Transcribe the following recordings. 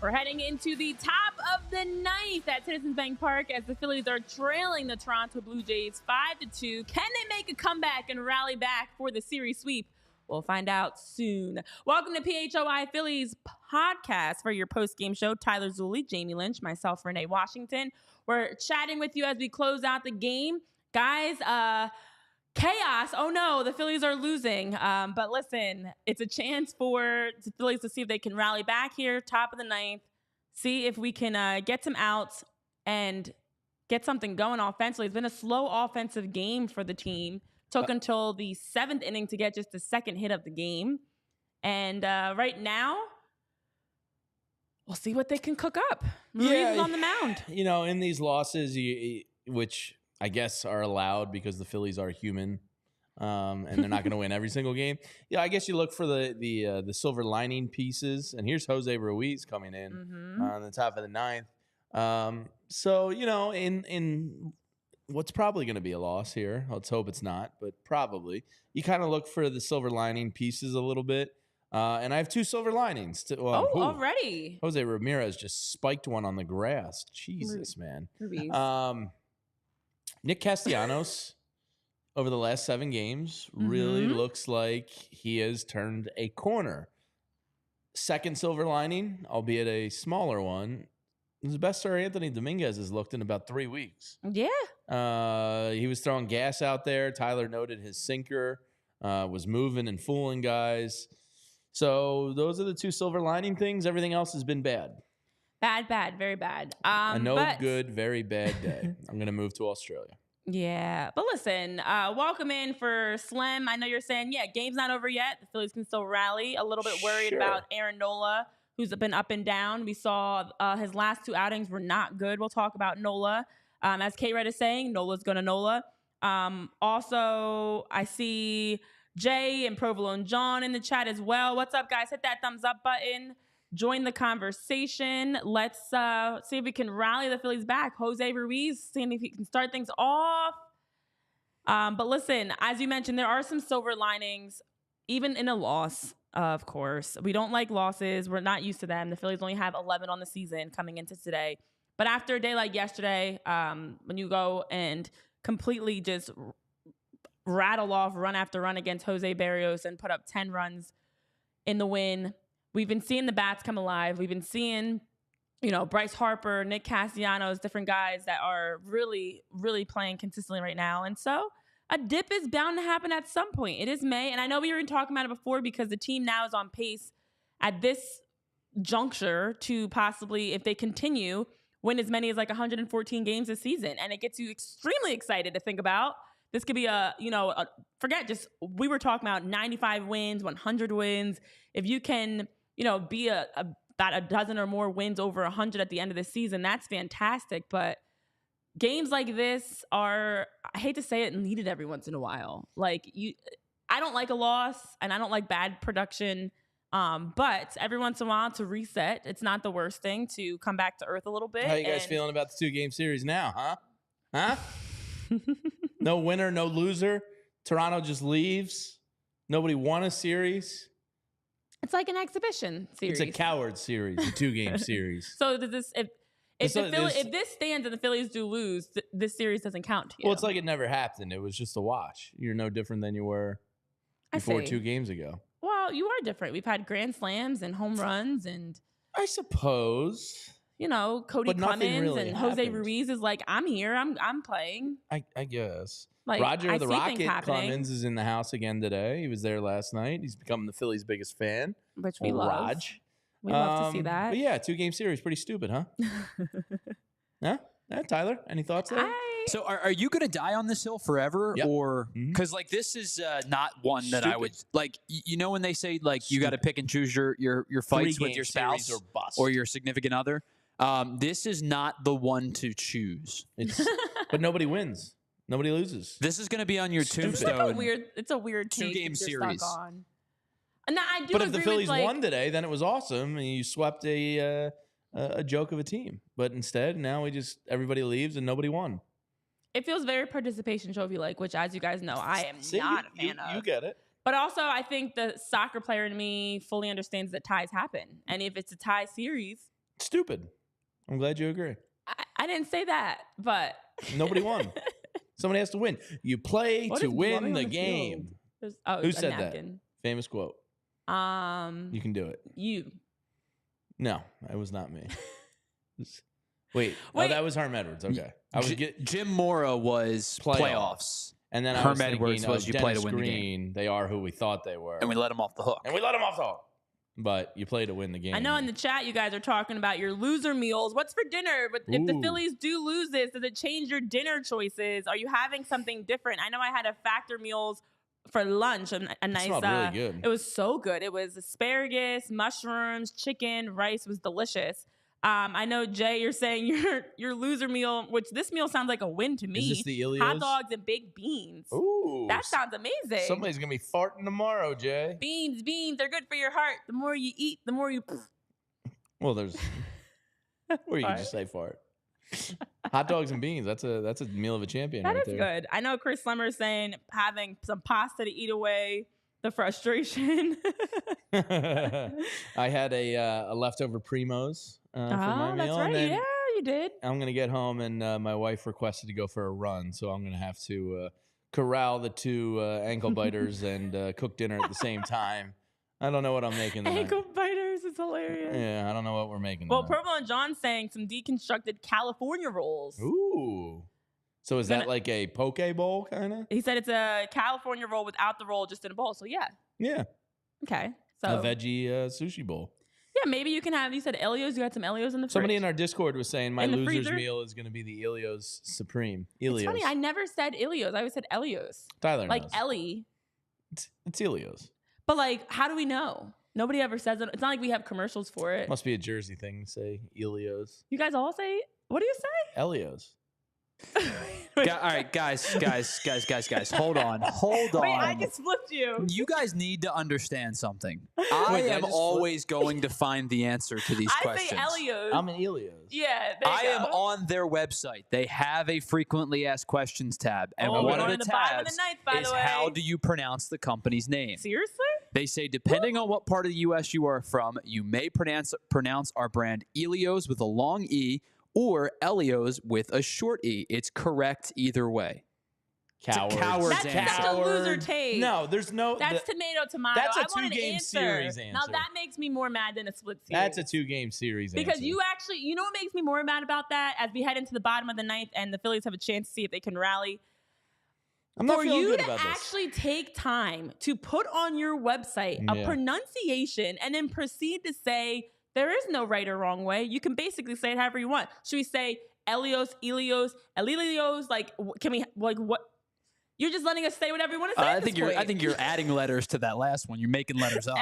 We're heading into the top of the ninth at Citizens Bank Park as the Phillies are trailing the Toronto Blue Jays 5-2. Can they make a comeback and rally back for the series sweep? We'll find out soon. Welcome to PHLY Phillies podcast for your post-game show. Tyler Zulli, Jamie Lynch, myself, Renee Washington. We're chatting with you as we close out the game. Guys, chaos. Oh no, the Phillies are losing. But listen, it's a chance for the Phillies to see if they can rally back here, top of the ninth, see if we can get some outs and get something going offensively. It's been a slow offensive game for the team. Took until the seventh inning to get just the second hit of the game. And right now, we'll see what they can cook up. Ruiz is on the mound. You know, in these losses, which I guess are allowed because the Phillies are human, and they're not going to win every single game. Yeah, I guess you look for the silver lining pieces, and here's Jose Ruiz coming in on the top of the ninth. So you know, in what's probably going to be a loss here, let's hope it's not, but probably you kind of look for the silver lining pieces a little bit. And I have two silver linings. Already. Jose Ramirez just spiked one on the grass. Jesus, man. Ruiz. Nick Castellanos, over the last 7 games, really looks like he has turned a corner. Second silver lining, albeit a smaller one, is the best Sir Anthony Dominguez has looked in about 3 weeks. Yeah. He was throwing gas out there. Tyler noted his sinker was moving and fooling guys. So those are the two silver lining things. Everything else has been bad. Bad, very bad. Good, very bad day. I'm going to move to Australia. Yeah. But listen, welcome in for Slim. I know you're saying, yeah, game's not over yet. The Phillies can still rally. A little bit worried about Aaron Nola, who's been up and down. We saw his last 2 outings were not good. We'll talk about Nola. As K-Red is saying, Nola's going to Nola. Also, I see Jay and Provolone John in the chat as well. What's up, guys? Hit that thumbs up button. Join the conversation. Let's see if we can rally the Phillies back. Jose Ruiz, seeing if he can start things off. But listen, as you mentioned, there are some silver linings, even in a loss, of course. We don't like losses. We're not used to them. The Phillies only have 11 on the season coming into today. But after a day like yesterday, when you go and completely just rattle off run after run against Jose Barrios and put up 10 runs in the win, we've been seeing the bats come alive. We've been seeing, Bryce Harper, Nick Castellanos, different guys that are really, really playing consistently right now. And so a dip is bound to happen at some point. It is May. And I know we were talking about it before because the team now is on pace at this juncture to possibly, if they continue, win as many as like 114 games this season. And it gets you extremely excited to think about. This could be we were talking about 95 wins, 100 wins. If you can, be about a dozen or more wins over 100 at the end of the season, that's fantastic. But games like this are, I hate to say it, needed every once in a while. I don't like a loss and I don't like bad production. But every once in a while to reset, it's not the worst thing to come back to earth a little bit. How you guys feeling about the 2-game series now, huh? No winner, no loser. Toronto just leaves. Nobody won a series. It's like an exhibition series. It's a coward series, a 2-game series. So does this if this stands and the Phillies do lose, this series doesn't count to you? Well, it's like it never happened. It was just a wash. You're no different than you were before 2 games ago. Well, you are different. We've had grand slams and home runs and I suppose. Cody Clemens really and happened. Jose Ruiz is like, I'm here. I'm playing. I guess. Like, Roger the Rocket Clemens is in the house again today. He was there last night. He's become the Phillies' biggest fan. Which we love. Raj. We love to see that. But yeah, 2-game series. Pretty stupid, huh? Yeah, Tyler, any thoughts there? So are you going to die on this hill forever? Yep. Or because like this is not one that I would like, you know, when they say like you got to pick and choose your fights with your spouse or your significant other. This is not the one to choose. But nobody wins. Nobody loses. This is going to be on your tombstone. It's a weird take 2-game series. Stuck on. And I do but if the agree Phillies with, like, won today, then it was awesome, and you swept a joke of a team. But instead, now everybody leaves and nobody won. It feels very participation trophy-like, which, as you guys know, I am not a fan of. You get it. But also, I think the soccer player in me fully understands that ties happen. And if it's a tie series... Stupid. I'm glad you agree. I didn't say that, but... Nobody won. Somebody has to win. You play to win the game. Who said that? Famous quote. You can do it. You. No, it was not me. Wait. Oh, that was Herm Edwards. Okay. Jim Mora was playoffs. And then Herm Edwards was you play to win the game. They are who we thought they were. And we let them off the hook. But you play to win the game. I know in the chat you guys are talking about your loser meals. What's for dinner? But if the Phillies do lose this, does it change your dinner choices? Are you having something different? I know I had a Factor Meals for lunch. A nice. It smelled really good. It was so good. It was asparagus, mushrooms, chicken, rice. Was delicious. I know, Jay, you're saying your loser meal, which this meal sounds like a win to me. Is this the Ilios? Hot dogs and baked beans. Ooh. That sounds amazing. Somebody's going to be farting tomorrow, Jay. Beans. They're good for your heart. The more you eat, the more you... Well, there's... Or you can just say fart. Hot dogs and beans. That's a meal of a champion. That is good. I know Chris Slemmer is saying having some pasta to eat away the frustration. I had a leftover Primos for my meal. That's right. And then yeah, you did. I'm going to get home, and my wife requested to go for a run, so I'm going to have to corral the two ankle biters and cook dinner at the same time. I don't know what I'm making tonight. Ankle biters is hilarious. Yeah, I don't know what we're making Well, tonight. Purple and John saying some deconstructed California rolls. Ooh. So is that like a poke bowl kind of? He said it's a California roll without the roll, just in a bowl. So yeah. Yeah. Okay. So a veggie sushi bowl. Yeah, maybe you can have. You said Elios. You got some Elios in the fridge. Somebody in our Discord was saying my loser's meal is going to be the Elios Supreme. Elios. It's funny. I never said Elios. I always said Elios. Tyler like knows. Ellie. It's Elios. But like, how do we know? Nobody ever says it. It's not like we have commercials for it. Must be a Jersey thing to say Elios. You guys all say. What do you say? Elios. All right, guys, hold on. Wait, I just flipped you. You guys need to understand something. I am always going to find the answer to these questions. I say Elios. I'm an Elios. Yeah, I am on their website. They have a frequently asked questions tab, and one of the tabs is how do you pronounce the company's name? Seriously? They say depending on what part of the U.S. you are from, you may pronounce our brand Elios with a long E, or Elios with a short E. It's correct either way. Cowards. That's such a loser take. No, there's no... That's tomato. That's a I want two-game series answer. Now that makes me more mad than a split series. That's a two-game series because answer. you actually... You know what makes me more mad about that? As we head into the bottom of the ninth and the Phillies have a chance to see if they can rally. I'm not feeling good about this. For you to actually take time to put on your website a pronunciation and then proceed to say... There is no right or wrong way. You can basically say it however you want. Should we say Elios, Elilios? Like, can we, like, what? You're just letting us say whatever you want to say. I think you're adding letters to that last one. You're making letters up.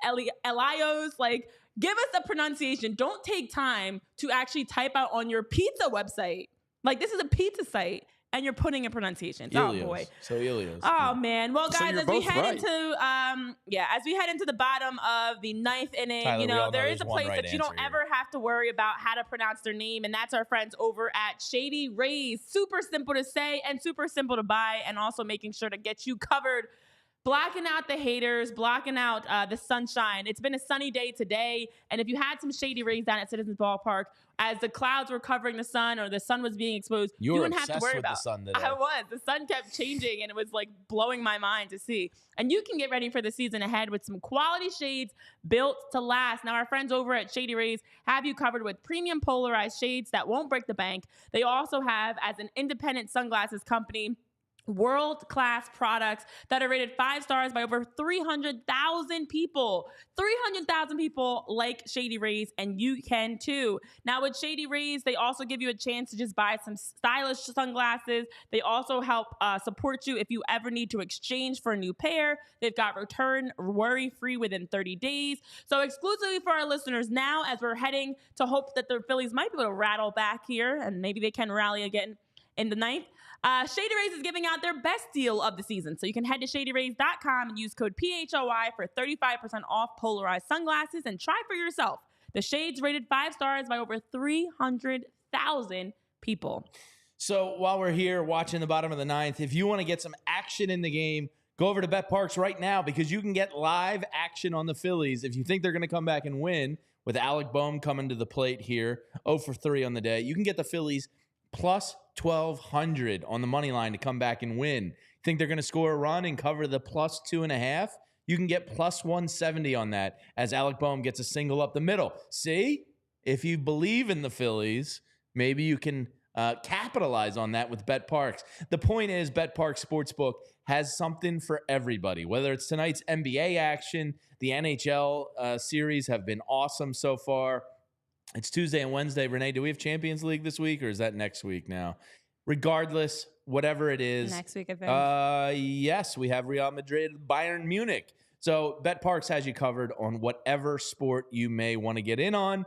Elios, like, give us a pronunciation. Don't take time to actually type out on your pizza website. Like, this is a pizza site. And you're putting in pronunciations. Elios. Oh boy. So Elios. Oh man. Well, guys, as we head into the bottom of the ninth inning, Tyler, there is a place that you don't ever have to worry about how to pronounce their name, and that's our friends over at Shady Rays. Super simple to say and super simple to buy, and also making sure to get you covered. Blocking out the haters, blocking out the sunshine. It's been a sunny day today, and if you had some Shady Rays down at Citizens Ballpark, as the clouds were covering the sun or the sun was being exposed, you wouldn't have to worry about the sun today. I was. The sun kept changing, and it was like blowing my mind to see. And you can get ready for the season ahead with some quality shades built to last. Now, our friends over at Shady Rays have you covered with premium polarized shades that won't break the bank. They also have, as an independent sunglasses company, world-class products that are rated 5 stars by over 300,000 people. 300,000 people like Shady Rays, and you can too. Now with Shady Rays, they also give you a chance to just buy some stylish sunglasses. They also help support you if you ever need to exchange for a new pair. They've got return worry-free within 30 days. So exclusively for our listeners now, as we're heading to hope that the Phillies might be able to rattle back here, and maybe they can rally again in the ninth. Shady Rays is giving out their best deal of the season. So you can head to shadyrays.com and use code PHLY for 35% off polarized sunglasses and try for yourself. The shades rated 5 stars by over 300,000 people. So while we're here watching the bottom of the ninth, if you want to get some action in the game, go over to BetParks right now because you can get live action on the Phillies. If you think they're going to come back and win, with Alec Boehm coming to the plate here, 0 for 3 on the day, you can get the Phillies plus 1,200 on the money line to come back and win. Think they're going to score a run and cover the plus 2.5? You can get plus 170 on that as Alec Boehm gets a single up the middle. See? If you believe in the Phillies, maybe you can capitalize on that with BetParks. The point is, BetParks Sportsbook has something for everybody. Whether it's tonight's NBA action, the NHL series have been awesome so far. It's Tuesday and Wednesday. Renee, do we have Champions League this week, or is that next week now? Regardless, whatever it is. Next week, I think. Yes, we have Real Madrid, Bayern Munich. So BetParks has you covered on whatever sport you may want to get in on,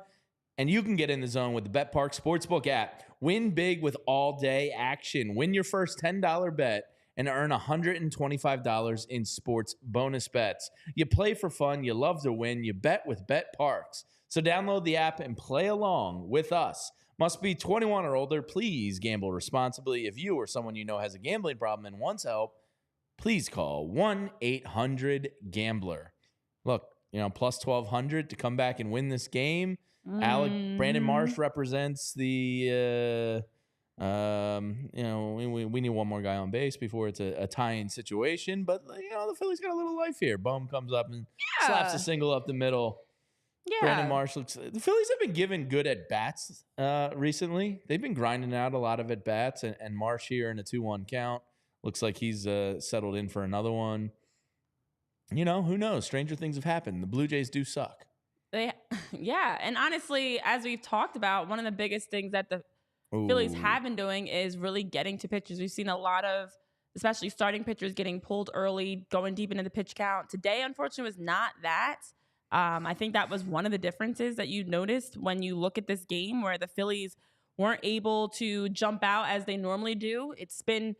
and you can get in the zone with the BetParks Sportsbook app. Win big with all-day action. Win your first $10 bet and earn $125 in sports bonus bets. You play for fun. You love to win. You bet with BetParks. So download the app and play along with us. Must be 21 or older. Please gamble responsibly. If you or someone you know has a gambling problem and wants help, please call 1-800-GAMBLER. Look, plus 1,200 to come back and win this game. Brandon Marsh represents the, we need one more guy on base before it's a tie-in situation. But, the Phillies got a little life here. Boehm comes up and slaps a single up the middle. Yeah. Brandon Marsh looks. The Phillies have been given good at-bats recently. They've been grinding out a lot of at-bats, and Marsh here in a 2-1 count. Looks like he's settled in for another one. Who knows? Stranger things have happened. The Blue Jays do suck. And honestly, as we've talked about, one of the biggest things that the Phillies have been doing is really getting to pitchers. We've seen a lot of, especially starting pitchers, getting pulled early, going deep into the pitch count. Today, unfortunately, was not that. I think that was one of the differences that you noticed when you look at this game where the Phillies weren't able to jump out as they normally do. It's been,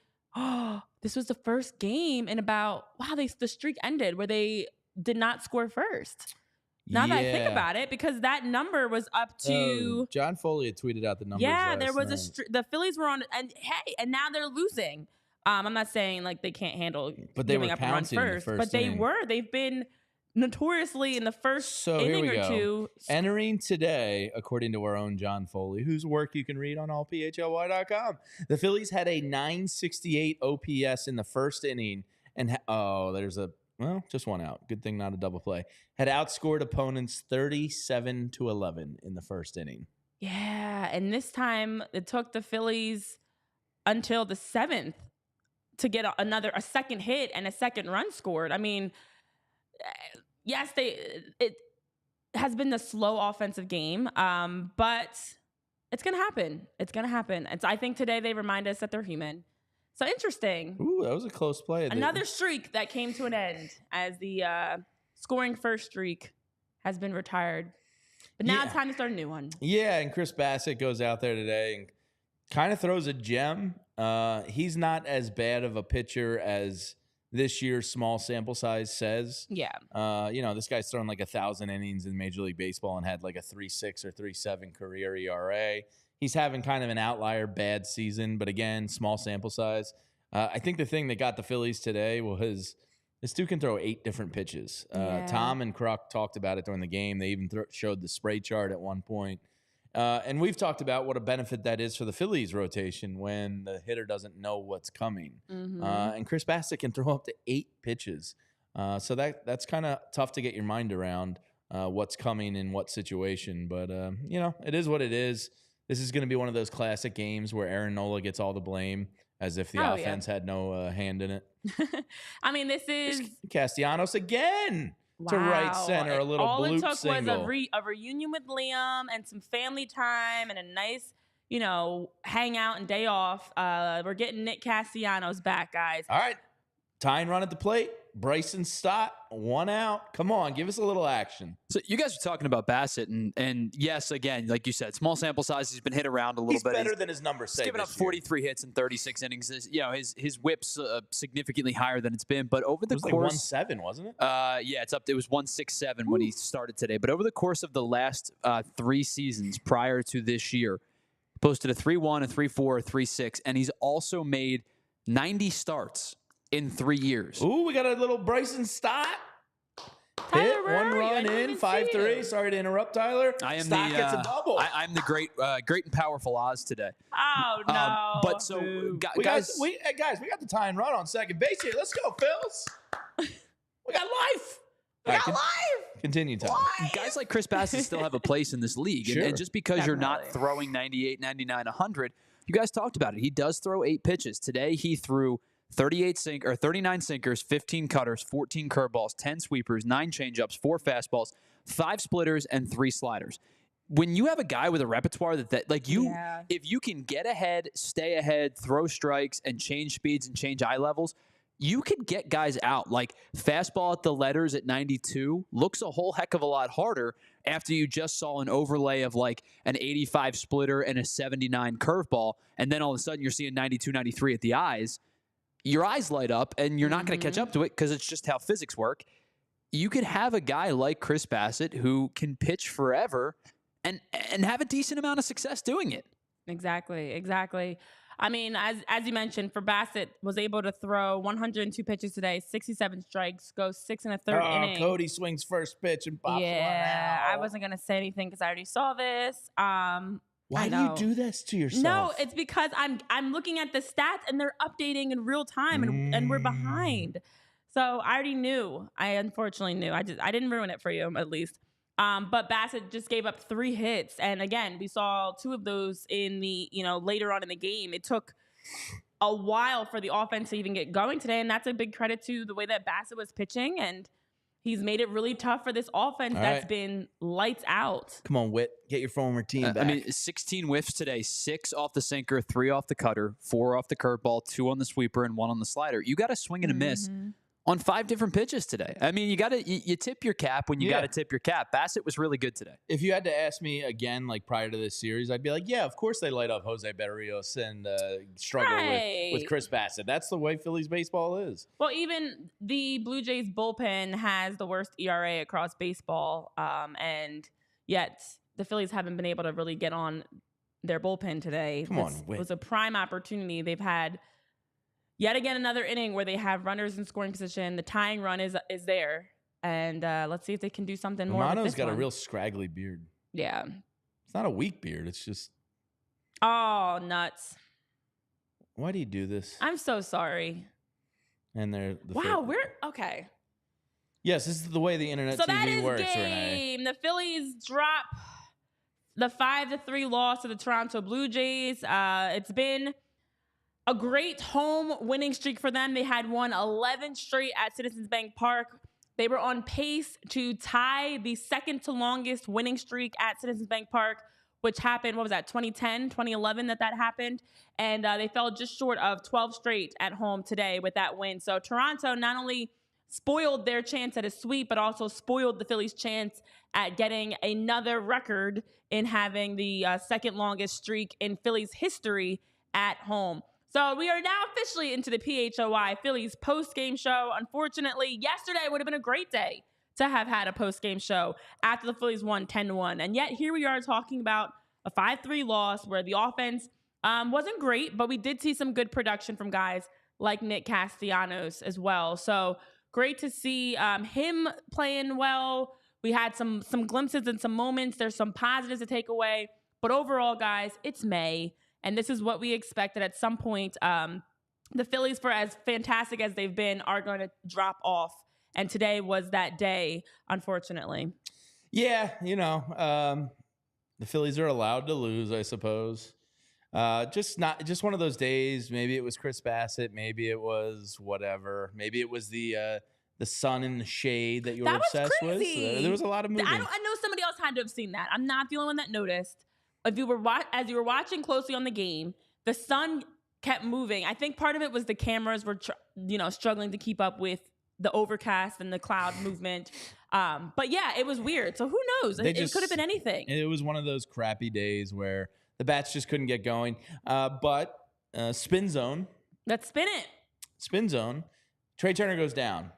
this was the first game in about, the streak ended where they did not score first. Now that I think about it, because that number was up to... John Foley had tweeted out the numbers. Yeah, there was the Phillies were on, and now they're losing. I'm not saying like they can't handle giving up a run first, but they were. They've been notoriously in the first inning or two. Entering today, according to our own John Foley, whose work you can read on allphly.com, the Phillies had a 968 OPS in the first inning, and just one out. Good thing not a double play. Had outscored opponents 37-11 in the first inning. Yeah, and this time it took the Phillies until the 7th to get a second hit and a second run scored. I mean, yes, it has been the slow offensive game, but it's gonna happen. It's gonna happen. I think today they remind us that they're human. So interesting. Ooh, that was a close play. Another streak that came to an end as the scoring first streak has been retired. But now it's time to start a new one. Yeah, and Chris Bassett goes out there today and kind of throws a gem. He's not as bad of a pitcher as this year's small sample size says. Yeah. This guy's thrown like 1,000 innings in Major League Baseball and had like a 3.6 or 3.7 career ERA. He's having kind of an outlier bad season, but again, small sample size. I think the thing that got the Phillies today was this dude can throw 8 different pitches. Tom and Kruk talked about it during the game. They even showed the spray chart at one point. And we've talked about what a benefit that is for the Phillies rotation when the hitter doesn't know what's coming. Mm-hmm. And Chris Bassett can throw up to 8 pitches. So that's kind of tough to get your mind around what's coming in what situation. But, it is what it is. This is going to be one of those classic games where Aaron Nola gets all the blame as if the offense had no hand in it. I mean, this is Castellanos again to right center, a little all bloop it took single. was a reunion with Liam and some family time and a nice, hangout and day off. We're getting Nick Castellanos back, guys. All right. Tying run at the plate. Bryson Stott, 1 out. Come on, give us a little action. So you guys are talking about Bassett, and yes, again, like you said, small sample size. He's been hit around a little bit. He's better than his numbers say. He's given up 43 hits in 36 innings. His whip's significantly higher than it's been. But over the course, like 1.7, wasn't it? Yeah, it's up. It was 1.67 when he started today. But over the course of the last 3 seasons prior to this year, posted a 3.1, a 3.4, a 3.6, and he's also made 90 starts in 3 years. Ooh, we got a little Bryson Stott. Hit, 1 run in, 5-3. Sorry to interrupt, Tyler. Stott gets a double. I'm the great and powerful Oz today. Oh, no. But so, guys. We got the tie and run on second base here. Let's go, Phils. We got life. We got life. Continue, Tyler. Guys like Chris Bassett still have a place in this league. Sure. And just because you're not throwing 98, 99, 100, you guys talked about it. He does throw 8 pitches. Today, he threw 39 sinkers, 15 cutters, 14 curveballs, 10 sweepers, 9 changeups, 4 fastballs, 5 splitters, and 3 sliders. When you have a guy with a repertoire if you can get ahead, stay ahead, throw strikes, and change speeds and change eye levels, you could get guys out. Like fastball at the letters at 92 looks a whole heck of a lot harder after you just saw an overlay of like an 85 splitter and a 79 curveball, and then all of a sudden you're seeing 92, 93 at the eyes. Your eyes light up, and you're not going to catch up to it because it's just how physics work. You could have a guy like Chris Bassett who can pitch forever and have a decent amount of success doing it. Exactly. I mean, as you mentioned, for Bassett, was able to throw 102 pitches today, 67 strikes, go 6 1/3 innings. Cody swings first pitch and pops one out. I wasn't going to say anything because I already saw this. Why do you do this to yourself? No, it's because I'm looking at the stats and they're updating in real time and we're behind. So I already knew. I unfortunately knew. I didn't ruin it for you, at least. But Bassett just gave up 3 hits, and again, we saw 2 of those in the later on in the game. It took a while for the offense to even get going today, and that's a big credit to the way that Bassett was pitching, and he's made it really tough for this offense that's been lights out. Come on, Whit. Get your former team back. I mean, 16 whiffs today, 6 off the sinker, 3 off the cutter, 4 off the curveball, 2 on the sweeper, and 1 on the slider. You got to swing and a miss on 5 different pitches today. I mean, you tip your cap when you got to tip your cap. Bassett was really good today. If you had to ask me again, like prior to this series, I'd be like, yeah, of course they light up Jose Berrios and struggle with Chris Bassett. That's the way Phillies baseball is. Well, even the Blue Jays bullpen has the worst ERA across baseball, and yet the Phillies haven't been able to really get on their bullpen today. It was a prime opportunity. They've had yet again another inning where they have runners in scoring position. The tying run is there, and let's see if they can do something more. Romano's got a real scraggly beard. Yeah, it's not a weak beard. It's just nuts. Why do you do this? I'm so sorry. And they're we're okay. Yes, this is the way the internet TV works, game. Renee. The Phillies drop the 5-3 loss to the Toronto Blue Jays. It's been a great home winning streak for them. They had won 11 straight at Citizens Bank Park. They were on pace to tie the second to longest winning streak at Citizens Bank Park, which happened, 2010, 2011 that happened. And they fell just short of 12 straight at home today with that win. So Toronto not only spoiled their chance at a sweep, but also spoiled the Phillies' chance at getting another record in having the second longest streak in Phillies history at home. So we are now officially into the PHLY Phillies post-game show. Unfortunately, yesterday would have been a great day to have had a post-game show after the Phillies won 10-1. And yet here we are talking about a 5-3 loss where the offense wasn't great, but we did see some good production from guys like Nick Castellanos as well. So great to see him playing well. We had some glimpses and some moments. There's some positives to take away. But overall, guys, it's May. And this is what we expected at some point. The Phillies, for as fantastic as they've been, are going to drop off. And today was that day, unfortunately. Yeah, the Phillies are allowed to lose, I suppose. Just one of those days. Maybe it was Chris Bassett. Maybe it was whatever. Maybe it was the sun and the shade that you were obsessed with. There was a lot of moving. I know somebody else had to have seen that. I'm not the only one that noticed. If you were as you were watching closely on the game, the sun kept moving. I think part of it was the cameras were struggling to keep up with the overcast and the cloud movement. But yeah, it was weird. So who knows? It could have been anything. It was one of those crappy days where the bats just couldn't get going. But spin zone. Let's spin it. Spin zone. Trey Turner goes down.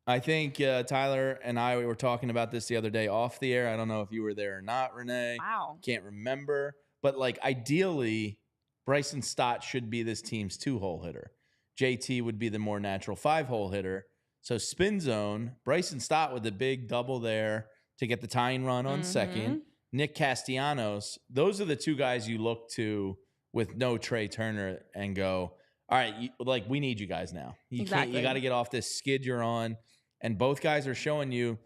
I think Tyler and I were talking about this the other day off the air. I don't know if you were there or not, Renee. Wow. Can't remember. But like ideally, Bryson Stott should be this team's 2-hole hitter. JT would be the more natural 5-hole hitter. So spin zone, Bryson Stott with the big double there to get the tying run on second. Nick Castellanos, those are the two guys you look to with no Trey Turner and go, all right, we need you guys now. You got to get off this skid you're on. And both guys are showing you,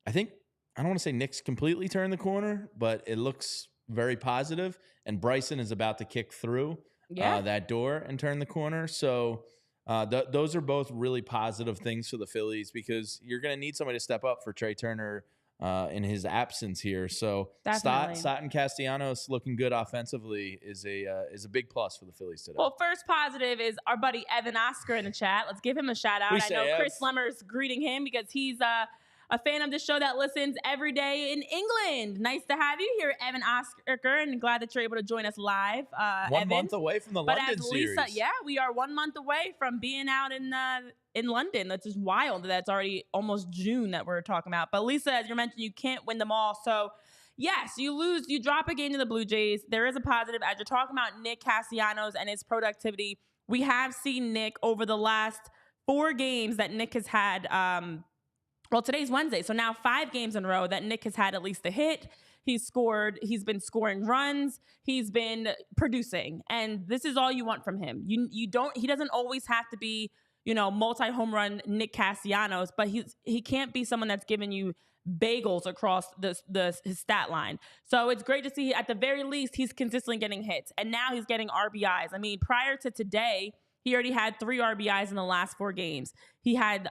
I don't want to say Nick's completely turned the corner, but it looks very positive. And Bryson is about to kick through that door and turn the corner. So those are both really positive things for the Phillies because you're going to need somebody to step up for Trey Turner in his absence here. So Stott and Castellanos looking good offensively is a big plus for the Phillies today. Well, first positive is our buddy Evan Oscar in the chat. Let's give him a shout out. I know Chris Lemmer's greeting him because he's a fan of the show that listens every day in England. Nice to have you here, Evan Oscar, and glad that you're able to join us live. One month away from the London series. Yeah, we are 1 month away from being out in London. That's just wild. That's already almost June that we're talking about. But Lisa, as you mentioned, you can't win them all. So yes, you drop a game to the Blue Jays. There is a positive. As you're talking about Nick Castellanos and his productivity, we have seen Nick over the last 4 games that Nick has had. Well, today's Wednesday, so now 5 games in a row that Nick has had at least a hit. He's been scoring runs. He's been producing. And this is all you want from him. He doesn't always have to be, multi-home run Nick Castellanos, but he can't be someone that's giving you bagels across his stat line. So it's great to see at the very least he's consistently getting hits. And now he's getting RBIs. I mean, prior to today, he already had 3 RBIs in the last 4 games. He had,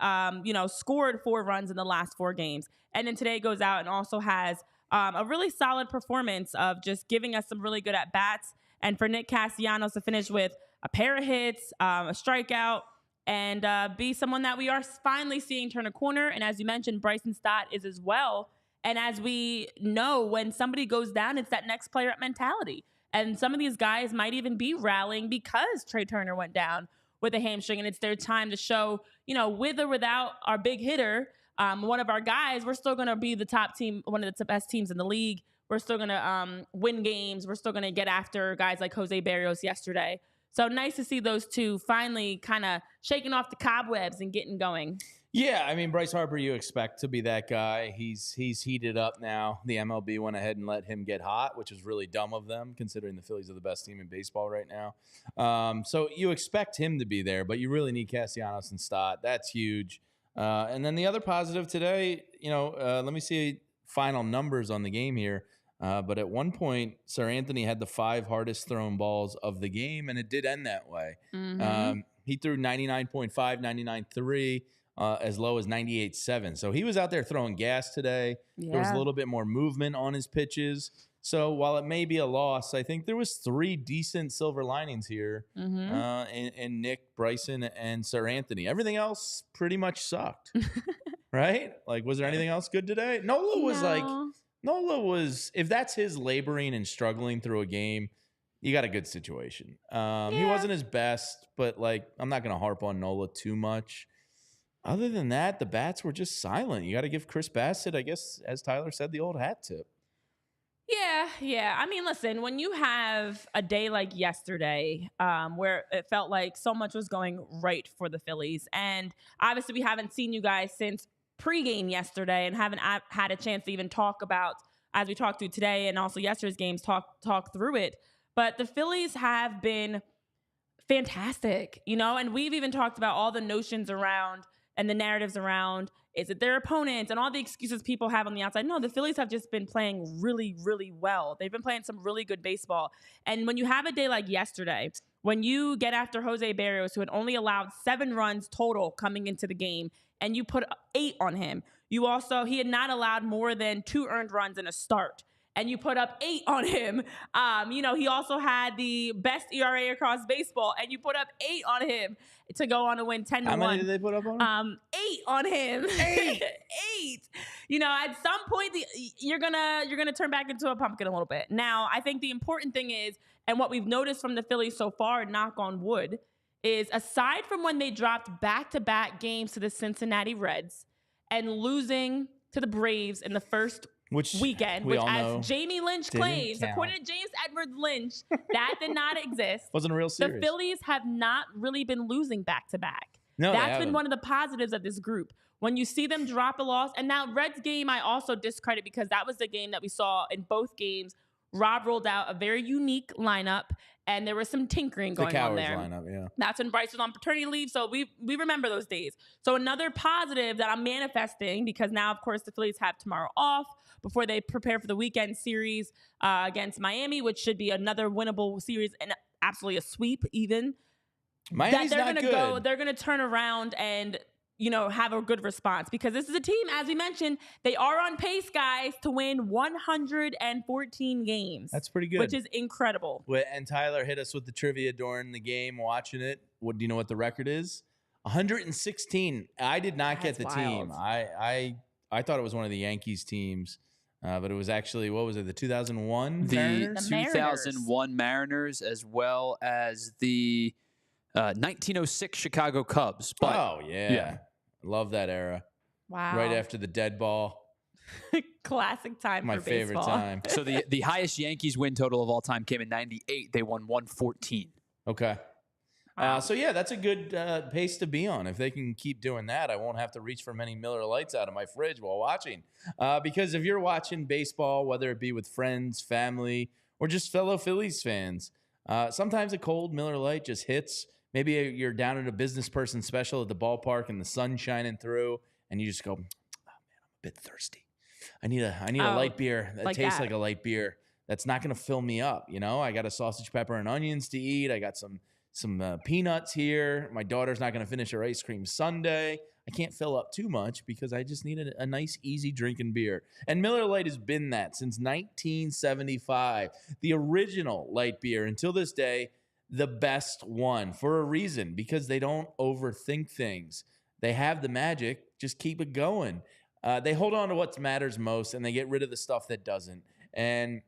scored 4 runs in the last 4 games. And then today goes out and also has a really solid performance of just giving us some really good at-bats. And for Nick Castellanos to finish with a pair of hits, a strikeout, and be someone that we are finally seeing turn a corner. And as you mentioned, Bryson Stott is as well. And as we know, when somebody goes down, it's that next player up mentality. And some of these guys might even be rallying because Trey Turner went down with a hamstring, and it's their time to show, with or without our big hitter, one of our guys, we're still going to be the top team, one of the best teams in the league. We're still going to win games. We're still going to get after guys like Jose Barrios yesterday. So nice to see those two finally kind of shaking off the cobwebs and getting going. Yeah, I mean, Bryce Harper, you expect to be that guy. He's heated up now. The MLB went ahead and let him get hot, which is really dumb of them, considering the Phillies are the best team in baseball right now. So you expect him to be there, but you really need Castellanos and Stott. That's huge. And then the other positive today, let me see final numbers on the game here. But at one point, Sir Anthony had the 5 hardest thrown balls of the game, and it did end that way. Mm-hmm. He threw 99.5, 99.3. As low as 98.7. So he was out there throwing gas today. Yeah. There was a little bit more movement on his pitches. So while it may be a loss, I think there was 3 decent silver linings here in Nick, Bryson, and Sir Anthony. Everything else pretty much sucked, right? Like, was there anything else good today? Nola was, if that's his laboring and struggling through a game, you got a good situation. He wasn't his best, but, I'm not going to harp on Nola too much. Other than that, the bats were just silent. You got to give Chris Bassett, I guess, as Tyler said, the old hat tip. Yeah. I mean, listen, when you have a day like yesterday where it felt like so much was going right for the Phillies, and obviously we haven't seen you guys since pregame yesterday and haven't had a chance to even talk about, as we talked through today and also yesterday's games, talk through it. But the Phillies have been fantastic, and we've even talked about all the notions around and the narratives around, is it their opponents and all the excuses people have on the outside? No, the Phillies have just been playing really, really well. They've been playing some really good baseball. And when you have a day like yesterday, when you get after Jose Berrios, who had only allowed 7 runs total coming into the game, and you put 8 on him, he had not allowed more than 2 earned runs in a start, and you put up 8 on him. He also had the best ERA across baseball, and you put up 8 on him to go on to win 10-1. How many did they put up on him? 8 on him. 8. 8. At some point you're gonna turn back into a pumpkin a little bit. Now, I think the important thing is, and what we've noticed from the Phillies so far, knock on wood, is aside from when they dropped back-to-back games to the Cincinnati Reds and losing to the Braves in the first weekend, which, as Jamie Lynch claims, according to James Edward Lynch, that did not exist. Wasn't a real series. The Phillies have not really been losing back-to-back. No, that's been one of the positives of this group. When you see them drop a loss, and now Reds game I also discredit because that was the game that we saw in both games. Rob rolled out a very unique lineup, and there was some tinkering going on there. Lineup, yeah. That's when Bryce was on paternity leave, so we remember those days. So another positive that I'm manifesting, because now, of course, the Phillies have tomorrow off before they prepare for the weekend series against Miami, which should be another winnable series and absolutely a sweep even. Miami's not good. They're going to turn around and have a good response, because this is a team, as we mentioned, they are on pace, guys, to win 114 games. That's pretty good. Which is incredible. And Tyler hit us with the trivia during the game, watching it. Do you know what the record is? 116. I did not get the team. I thought it was one of the Yankees teams, but it was actually, what was it, the 2001 Mariners? The 2001 Mariners, as well as the 1906 Chicago Cubs. But, yeah. Love that era. Wow. Right after the dead ball. Classic time My for favorite baseball. time. So the highest Yankees win total of all time came in 98. They won 114. Okay. Wow. That's a good pace to be on. If they can keep doing that, I won't have to reach for many Miller Lights out of my fridge while watching. Because if you're watching baseball, whether it be with friends, family, or just fellow Phillies fans, sometimes a cold Miller Lite just hits. Maybe you're down at a business person special at the ballpark and the sun's shining through, and you just go, "Oh man, I'm a bit thirsty. I need a light beer that tastes like a light beer. That's not going to fill me up. I got a sausage, pepper, and onions to eat. I got some peanuts here. My daughter's not going to finish her ice cream sundae. I can't fill up too much because I just need a nice, easy drinking beer." And Miller Lite has been that since 1975, the original light beer until this day. The best one, for a reason, because they don't overthink things. They have the magic. Just keep it going. They hold on to what matters most, and they get rid of the stuff that doesn't. And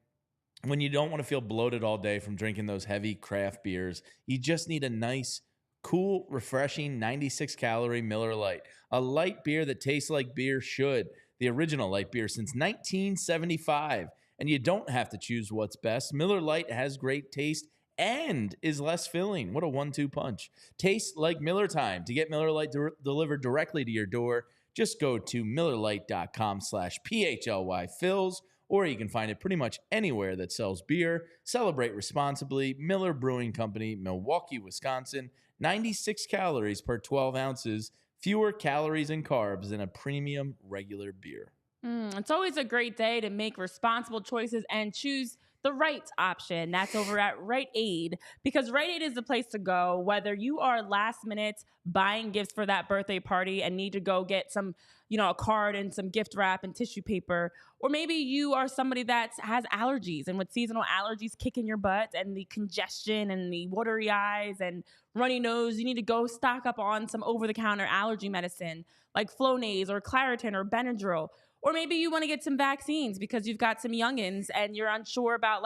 when you don't want to feel bloated all day from drinking those heavy craft beers, you just need a nice, cool, refreshing 96-calorie Miller Lite. A light beer that tastes like beer should. The original light beer since 1975. And you don't have to choose what's best. Miller Lite has great taste and is less filling. What a 1-2 punch. Tastes like Miller time. To get Miller Lite delivered directly to your door, just go to MillerLite.com/PHLY Phils, or you can find it pretty much anywhere that sells beer. Celebrate responsibly. Miller Brewing Company, Milwaukee, Wisconsin. 96 calories per 12 ounces. Fewer calories and carbs than a premium regular beer. It's always a great day to make responsible choices and choose the right option. That's over at Rite Aid, because Rite Aid is the place to go, whether you are last minute buying gifts for that birthday party and need to go get some, a card and some gift wrap and tissue paper, or maybe you are somebody that has allergies, and with seasonal allergies kicking your butt and the congestion and the watery eyes and runny nose, you need to go stock up on some over-the-counter allergy medicine like Flonase or Claritin or Benadryl. Or maybe you want to get some vaccines because you've got some youngins and you're unsure about,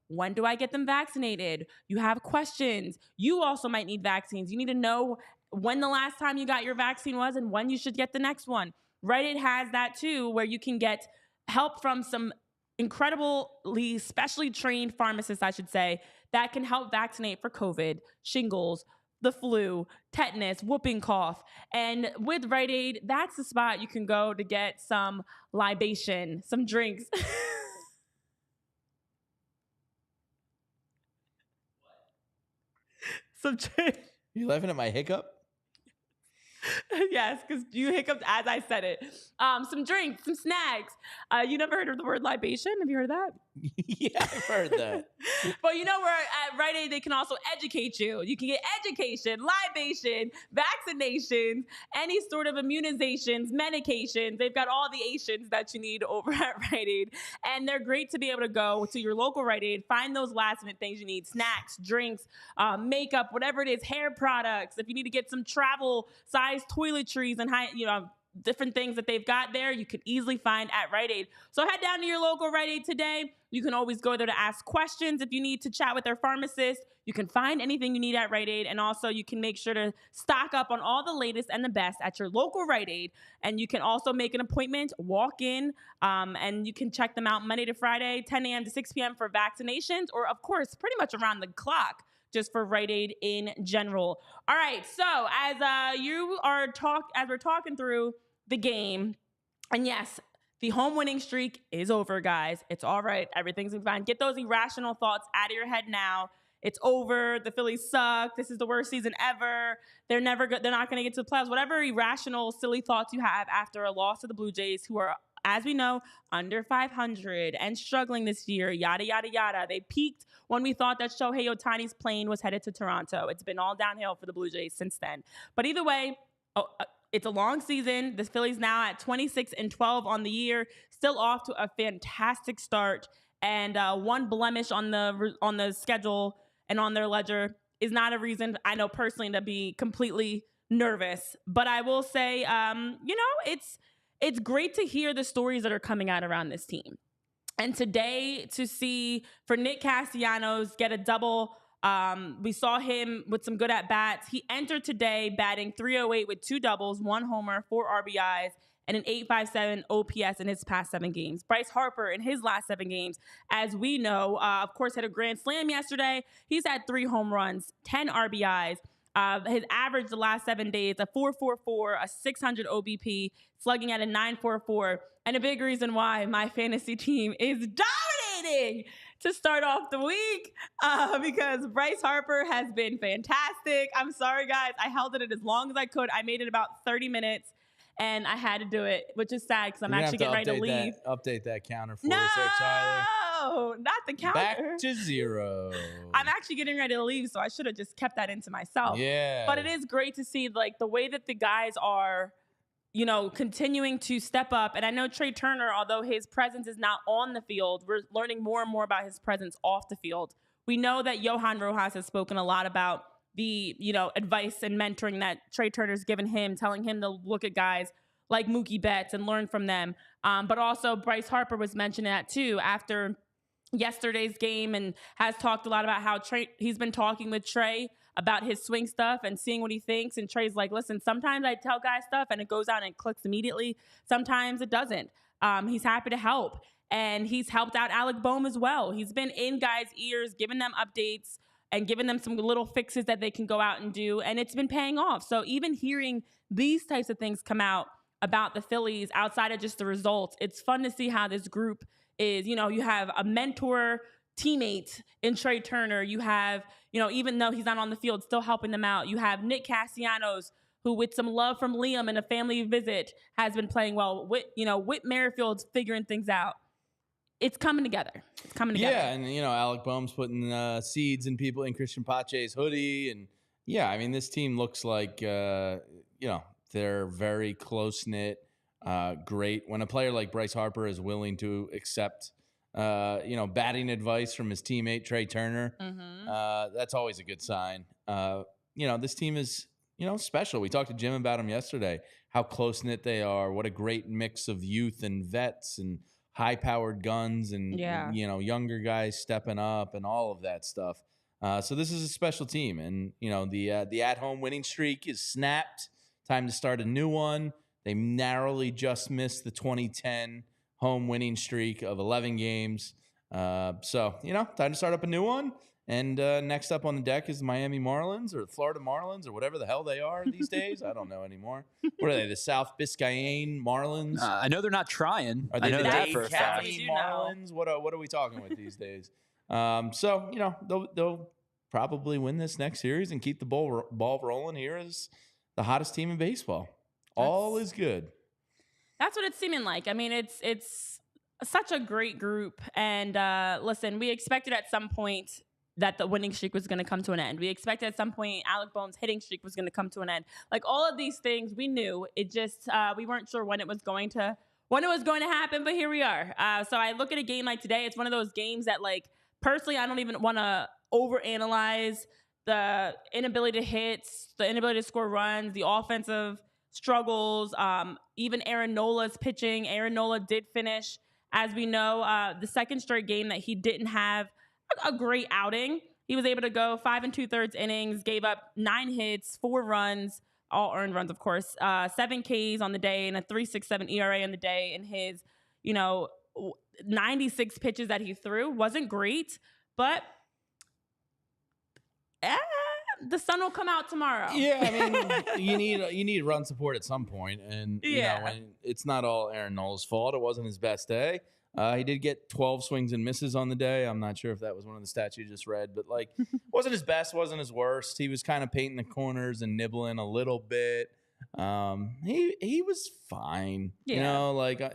when do I get them vaccinated? You have questions. You also might need vaccines. You need to know when the last time you got your vaccine was and when you should get the next one. Rite Aid has that too, where you can get help from some incredibly specially trained pharmacists, I should say, that can help vaccinate for COVID, shingles, the flu, tetanus, whooping cough. And with Rite Aid, that's the spot you can go to get some libation, some drinks. You laughing at my hiccup? Yes, because you hiccuped as I said it. Some drinks, some snacks. You never heard of the word libation? Have you heard of that? Yeah, I've heard that. But you know where at Rite Aid they can also educate you. You can get education, libation, vaccinations, any sort of immunizations, medications. They've got all the Asians that you need over at Rite Aid. And they're great to be able to go to your local Rite Aid, find those last minute things you need, snacks, drinks, makeup, whatever it is, hair products. If you need to get some travel size toiletries and different things that they've got there, you can easily find at Rite Aid. So head down to your local Rite Aid today. You can always go there to ask questions if you need to chat with their pharmacist. You can find anything you need at Rite Aid. And also you can make sure to stock up on all the latest and the best at your local Rite Aid. And you can also make an appointment, walk in, and you can check them out Monday to Friday, 10 a.m. to 6 p.m. for vaccinations, or of course, pretty much around the clock, just for Rite Aid in general. All right, so as we're talking through the game, and yes, the home winning streak is over, guys. It's all right. Everything's fine. Get those irrational thoughts out of your head now. It's over. The Phillies suck. This is the worst season ever. They're not going to get to the playoffs. Whatever irrational, silly thoughts you have after a loss to the Blue Jays, who are, as we know, under 500 and struggling this year, yada, yada, yada. They peaked when we thought that Shohei Ohtani's plane was headed to Toronto. It's been all downhill for the Blue Jays since then. But either way, it's a long season. The Phillies now at 26-12 on the year, still off to a fantastic start. And one blemish on the schedule and on their ledger is not a reason, I know personally, to be completely nervous. But I will say, it's great to hear the stories that are coming out around this team. And today, to see for Nick Castellanos get a double, we saw him with some good at-bats. He entered today batting .308 with 2 doubles, 1 homer, 4 RBIs, and an .857 OPS in his past 7 games. Bryce Harper in his last 7 games, as we know, of course, had a grand slam yesterday. He's had 3 home runs, 10 RBIs. His average the last 7 days, a .444, a 600 OBP, slugging at a .944. And a big reason why my fantasy team is dominating to start off the week, because Bryce Harper has been fantastic. I'm sorry, guys. I held it as long as I could. I made it about 30 minutes, and I had to do it, which is sad because I'm actually getting ready to leave. Update that counter for us there, Tyler. No, not the counter. Back to 0. I'm actually getting ready to leave, so I should have just kept that into myself. Yeah. But it is great to see the way that the guys are, continuing to step up. And I know Trey Turner, although his presence is not on the field, we're learning more and more about his presence off the field. We know that Johan Rojas has spoken a lot about the, advice and mentoring that Trey Turner's given him, telling him to look at guys like Mookie Betts and learn from them. But also Bryce Harper was mentioning that too after yesterday's game, and has talked a lot about how he's been talking with Trey about his swing stuff and seeing what he thinks. And Trey's like, listen, sometimes I tell guys stuff and it goes out and it clicks immediately. Sometimes it doesn't. He's happy to help. And he's helped out Alec Boehm as well. He's been in guys' ears, giving them updates and giving them some little fixes that they can go out and do. And it's been paying off. So even hearing these types of things come out about the Phillies outside of just the results, it's fun to see how this group is, you have a mentor teammate in Trey Turner. You have, even though he's not on the field, still helping them out. You have Nick Castellanos, who with some love from Liam and a family visit has been playing well. Whit Merrifield's figuring things out. It's coming together. Yeah, and, Alec Boehm's putting seeds in Christian Pache's hoodie. And, yeah, I mean, this team looks like, they're very close-knit. Great. When a player like Bryce Harper is willing to accept, batting advice from his teammate, Trey Turner, that's always a good sign. This team is, special. We talked to Jim about them yesterday, how close-knit they are, what a great mix of youth and vets and high-powered guns and, younger guys stepping up and all of that stuff. So this is a special team. And, the at-home winning streak is snapped. Time to start a new one. They narrowly just missed the 2010 home winning streak of 11 games. Time to start up a new one. And next up on the deck is the Miami Marlins or the Florida Marlins or whatever the hell they are these days. I don't know anymore. What are they, the South Biscayne Marlins? I know they're not trying. Are they the that Dade for a fact. County Marlins? What are we talking with these days? They'll probably win this next series and keep the ball rolling here as the hottest team in baseball. All is good. That's what it's seeming like. I mean, it's such a great group. And listen, we expected at some point that the winning streak was going to come to an end. We expected at some point Alec Bone's hitting streak was going to come to an end. Like all of these things, we knew. It just we weren't sure when it was going to happen. But here we are. So I look at a game like today. It's one of those games that, like, personally, I don't even want to overanalyze the inability to hit, the inability to score runs, the offensive struggles. Even Aaron Nola's pitching. Aaron Nola did finish, as we know, the second straight game that he didn't have a great outing. He was able to go 5 2/3 innings, gave up 9 hits, 4 runs, all earned runs, of course, 7 Ks on the day, and a 3.67 ERA on the day. And his, 96 pitches that he threw wasn't great, but the sun will come out tomorrow. Yeah, I mean, you need run support at some point, and when it's not all Aaron Nola's fault. It wasn't his best day. He did get 12 swings and misses on the day. I'm not sure if that was one of the stats you just read, but like, wasn't his best, wasn't his worst. He was kind of painting the corners and nibbling a little bit. He was fine. Yeah.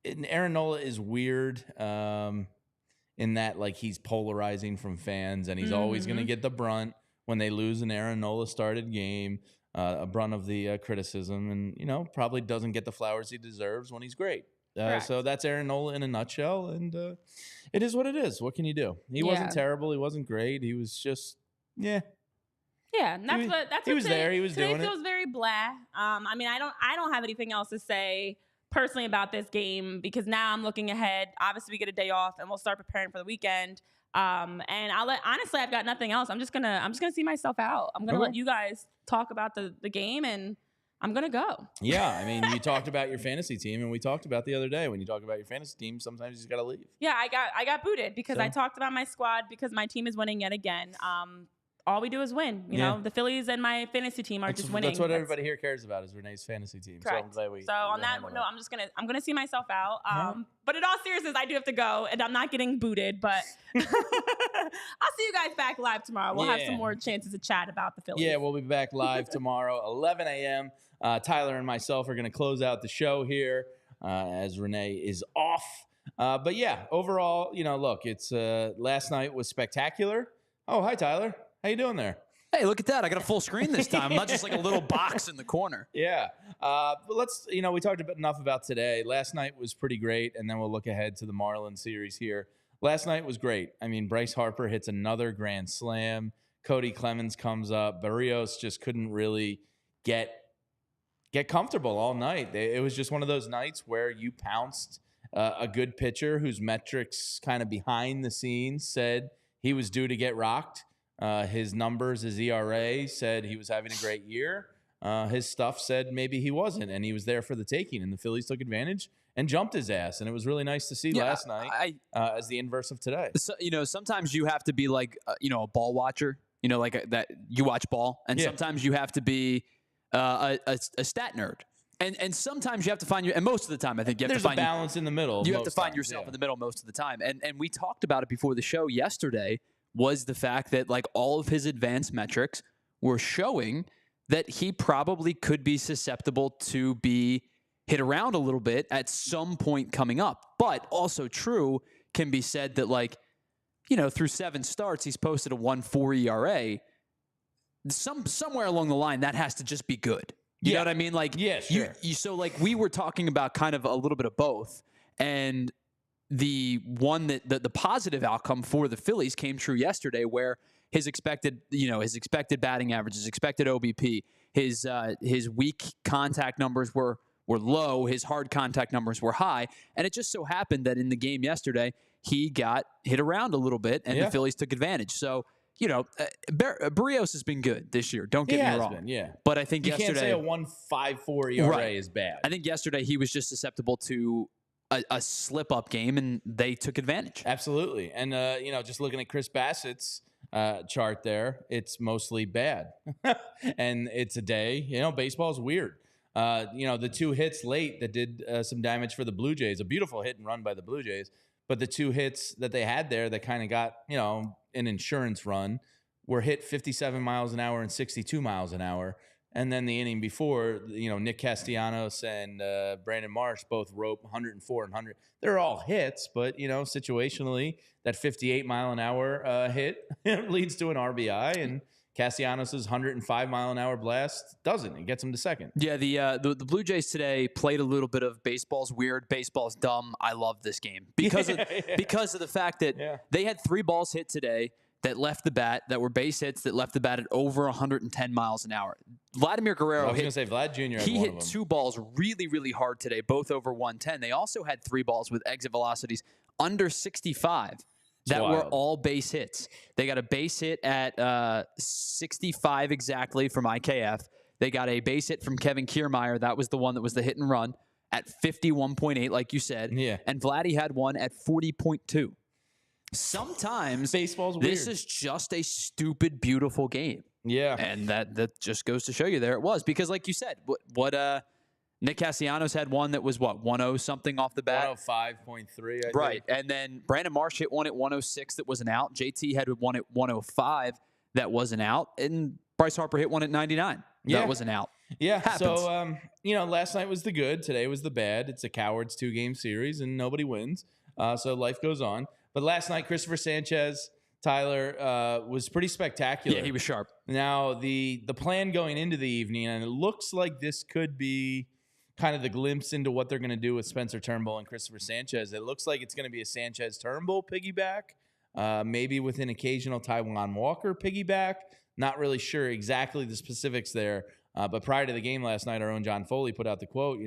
And Aaron Nola is weird in that, like, he's polarizing from fans, and he's always going to get the brunt when they lose an Aaron Nola started game, a brunt of the criticism, and, probably doesn't get the flowers he deserves when he's great. So that's Aaron Nola in a nutshell, and it is what it is. What can you do? He wasn't terrible. He wasn't great. He was just, Yeah, and he was there. He was doing it. Today feels very blah. I mean, I don't have anything else to say personally about this game, because now I'm looking ahead. Obviously, we get a day off, and we'll start preparing for the weekend. And honestly, I've got nothing else. I'm just gonna see myself out. I'm gonna let you guys talk about the game, and I'm going to go. Yeah, I mean, you talked about your fantasy team, and we talked about the other day, when you talk about your fantasy team, sometimes you just got to leave. Yeah, I got booted because I talked about my squad because my team is winning yet again. All we do is win. You know, the Phillies and my fantasy team are just winning. That's what everybody here cares about, is Renee's fantasy team. Correct. So I'm glad so on that note, I'm gonna see myself out. But in all seriousness, I do have to go, and I'm not getting booted. But I'll see you guys back live tomorrow. We'll have some more chances to chat about the Phillies. Yeah, we'll be back live tomorrow, 11 a.m. Tyler and myself are going to close out the show here as Renee is off. But yeah, overall, look, it's last night was spectacular. Oh, hi, Tyler. How you doing there? Hey, look at that. I got a full screen this time. I'm not just like a little box in the corner. Yeah. But let's, we talked enough about today. Last night was pretty great, and then we'll look ahead to the Marlins series here. Last night was great. I mean, Bryce Harper hits another grand slam. Cody Clemens comes up. Barrios just couldn't really get comfortable all night. It was just one of those nights where you pounced a good pitcher whose metrics kind of behind the scenes said he was due to get rocked. His numbers, his ERA said he was having a great year. His stuff said maybe he wasn't, and he was there for the taking, and the Phillies took advantage and jumped his ass, and it was really nice to see last night as the inverse of today. So, sometimes you have to be like, a ball watcher, that you watch ball, and sometimes you have to be a stat nerd. And sometimes you have to find and most of the time, I think you have to find a balance in the middle. You have to find yourself in the middle most of the time. And we talked about it before the show yesterday, was the fact that, like, all of his advanced metrics were showing that he probably could be susceptible to be hit around a little bit at some point coming up. But also true can be said that, like, through 7 starts, he's posted a 1.4 ERA. Somewhere along the line, that has to just be good. You know what I mean? Like, sure. So, like, we were talking about kind of a little bit of both, and the one that the positive outcome for the Phillies came true yesterday, where his expected batting average, his expected OBP, his weak contact numbers were low, his hard contact numbers were high, and it just so happened that in the game yesterday he got hit around a little bit, and the Phillies took advantage. So, Barrios has been good this year. Don't get me wrong. But I think yesterday, you can't say a 1.54 ERA is bad. I think yesterday he was just susceptible to a slip-up game, and they took advantage. Absolutely. And, just looking at Chris Bassett's chart there, it's mostly bad. And it's a day, baseball's weird. The 2 hits late that did some damage for the Blue Jays, a beautiful hit and run by the Blue Jays, but the 2 hits that they had there that kind of got, an insurance run were hit 57 miles an hour and 62 miles an hour. And then the inning before, Nick Castellanos and Brandon Marsh both rope 104 and 100. They're all hits, but, situationally, that 58-mile-an-hour hit leads to an RBI, and Castellanos' 105-mile-an-hour blast doesn't. It gets him to second. Yeah, the Blue Jays today played a little bit of baseball's weird, baseball's dumb. I love this game because of the fact that they had 3 balls hit today that left the bat, that were base hits, that left the bat at over 110 miles an hour. Vladimir Guerrero I was going to say Vlad Jr. He hit 2 balls really, really hard today, both over 110. They also had 3 balls with exit velocities under 65 that were all base hits. They got a base hit at 65 exactly from IKF. They got a base hit from Kevin Kiermaier. That was the one that was the hit and run at 51.8, like you said. Yeah. And Vladdy had one at 40.2. Sometimes baseball's weird. This is just a stupid, beautiful game. Yeah. And that just goes to show you there it was. Because like you said, what Nick Castellanos had one that was 10 something off the bat. 105.3, I right. think. And then Brandon Marsh hit one at 106 that was an out. JT had one at 105 that was an out. And Bryce Harper hit one at 99. That was an out. Yeah. Happens. So, last night was the good. Today was the bad. It's a coward's 2-game series and nobody wins. So life goes on. But last night, Christopher Sanchez, Tyler, was pretty spectacular. Yeah, he was sharp. Now, the plan going into the evening, and it looks like this could be kind of the glimpse into what they're going to do with Spencer Turnbull and Christopher Sanchez. It looks like it's going to be a Sanchez-Turnbull piggyback, maybe with an occasional Taijuan Walker piggyback. Not really sure exactly the specifics there. But prior to the game last night, our own John Foley put out the quote,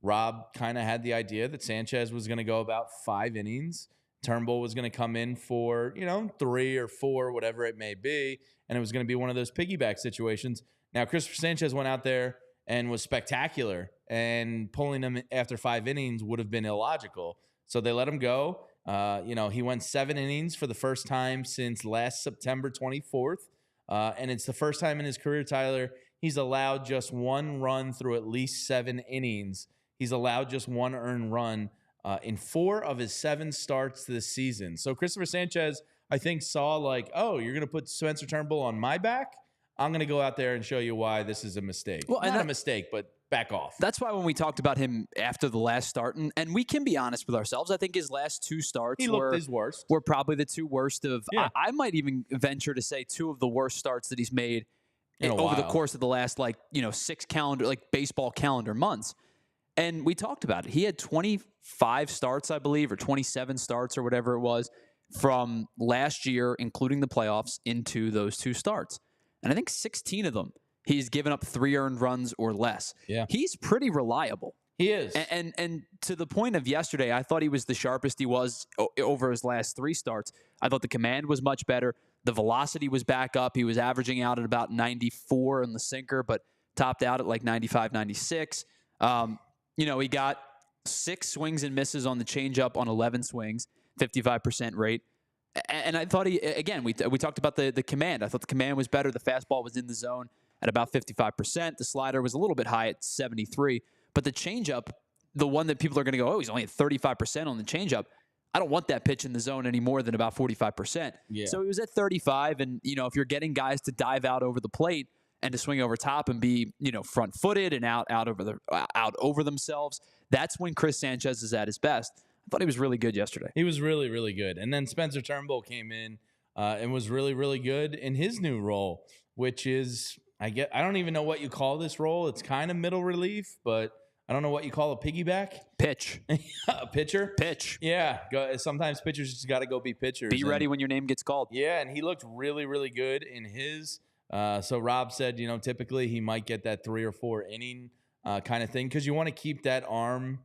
Rob kind of had the idea that Sanchez was going to go about 5 innings. Turnbull was going to come in for, 3 or 4, whatever it may be, and it was going to be one of those piggyback situations. Now, Christopher Sanchez went out there and was spectacular, and pulling him after 5 innings would have been illogical. So they let him go. He went 7 innings for the first time since last September 24th, and it's the first time in his career, Tyler, he's allowed just 1 run through at least 7 innings. He's allowed just 1 earned run in 4 of his 7 starts this season. So Christopher Sanchez, I think, saw you're going to put Spencer Turnbull on my back? I'm going to go out there and show you why this is a mistake. Well, not a mistake, but back off. That's why when we talked about him after the last start, and we can be honest with ourselves, I think his last 2 starts looked his worst. Were probably the 2 worst of, I might even venture to say 2 of the worst starts that he's made over the course of the last 6 baseball calendar months. And we talked about it. He had 25 starts, I believe, or 27 starts or whatever it was from last year, including the playoffs, into those 2 starts. And I think 16 of them, he's given up 3 earned runs or less. Yeah. He's pretty reliable. He is. And to the point of yesterday, I thought he was the sharpest he was over his last 3 starts. I thought the command was much better. The velocity was back up. He was averaging out at about 94 in the sinker, but topped out at 95, 96. He got 6 swings and misses on the changeup on 11 swings, 55% rate. And I thought we talked about the command. I thought the command was better. The fastball was in the zone at about 55%. The slider was a little bit high at 73. But the changeup, the one that people are going to go, he's only at 35% on the changeup. I don't want that pitch in the zone any more than about 45%. Yeah. So he was at 35. And, if you're getting guys to dive out over the plate and to swing over top and be, front-footed and out over themselves, that's when Chris Sanchez is at his best. I thought he was really good yesterday. He was really, really good. And then Spencer Turnbull came in and was really, really good in his new role, which is, I don't even know what you call this role. It's kind of middle relief, but I don't know what you call a piggyback. Pitch. A pitcher? Pitch. Yeah. Sometimes pitchers just got to go be pitchers. Be ready when your name gets called. Yeah, and he looked really, really good in his. So Rob said, typically he might get that 3 or 4 inning kind of thing because you want to keep that arm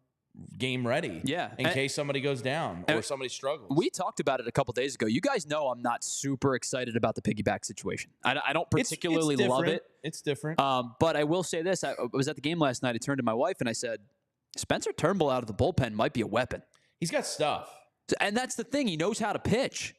game ready. Yeah. In case somebody goes down or somebody struggles. We taled about it a couple days ago. You guys know I'm not super excited about the piggyback situation. I don't particularly love it. It's different. But I will say this. I was at the game last night. I turned to my wife and I said, Spencer Turnbull out of the bullpen might be a weapon. He's got stuff. And that's the thing. He knows how to pitch.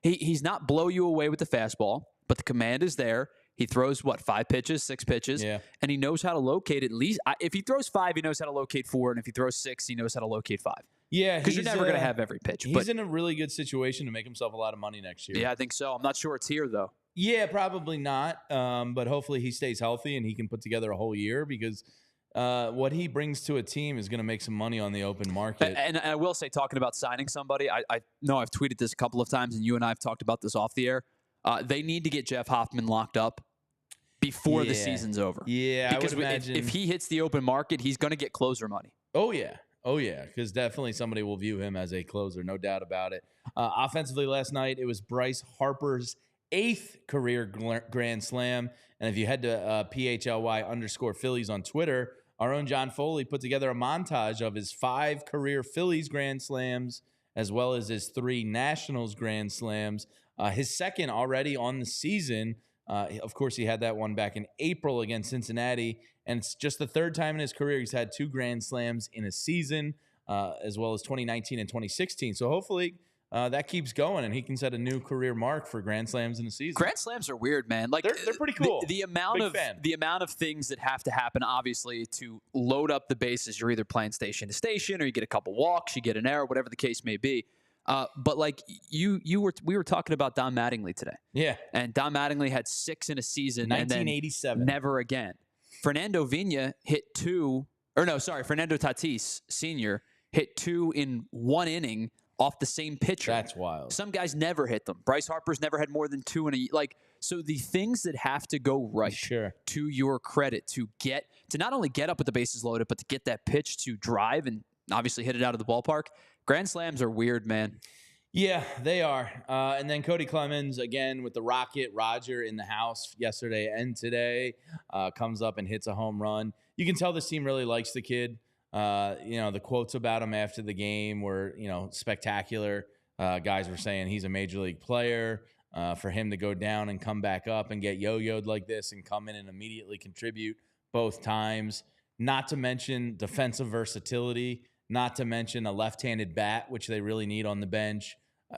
He's not blow you away with the fastball, but the command is there. He throws, 5 pitches, 6 pitches, and he knows how to locate at least. If he throws 5, he knows how to locate 4, and if he throws 6, he knows how to locate 5. Yeah, because you're never going to have every pitch. He's in a really good situation to make himself a lot of money next year. Yeah, I think so. I'm not sure it's here, though. Yeah, probably not. But hopefully he stays healthy and he can put together a whole year because what he brings to a team is going to make some money on the open market. And I will say, talking about signing somebody, I know I've tweeted this a couple of times, and you and I have talked about this off the air. They need to get Jeff Hoffman locked up before the season's over. Yeah, because I would imagine if he hits the open market, he's going to get closer money. Oh yeah, because definitely somebody will view him as a closer, no doubt about it. Offensively last night, it was Bryce Harper's 8th career grand slam. And if you head to PHLY_Phillies on Twitter, our own John Foley put together a montage of his 5 career Phillies grand slams, as well as his 3 Nationals grand slams. His second already on the season. Of course, he had that one back in April against Cincinnati. And it's just the 3rd time in his career he's had 2 grand slams in a season, as well as 2019 and 2016. So hopefully that keeps going and he can set a new career mark for grand slams in a season. Grand slams are weird, man. Like they're pretty cool. The amount of things that have to happen, obviously, to load up the bases. You're either playing station to station, or you get a couple walks, you get an error, whatever the case may be. But like we were talking about Don Mattingly today. Yeah. And Don Mattingly had 6 in a season, 1987, and then never again. Fernando Tatis Sr. hit 2 in 1 inning off the same pitcher. That's wild. Some guys never hit them. Bryce Harper's never had more than 2 in a so the things that have to go right, to your credit, to not only get up with the bases loaded, but to get that pitch to drive and obviously hit it out of the ballpark. Grand slams are weird, man. Yeah, they are. And then Cody Clemens, again, with the Rocket Roger in the house yesterday and today, comes up and hits a home run. You can tell this team really likes the kid. The quotes about him after the game were, spectacular. Guys were saying he's a major league player. For him to go down and come back up and get yo-yoed like this and come in and immediately contribute both times. Not to mention defensive versatility. Not to mention a left-handed bat, which they really need on the bench.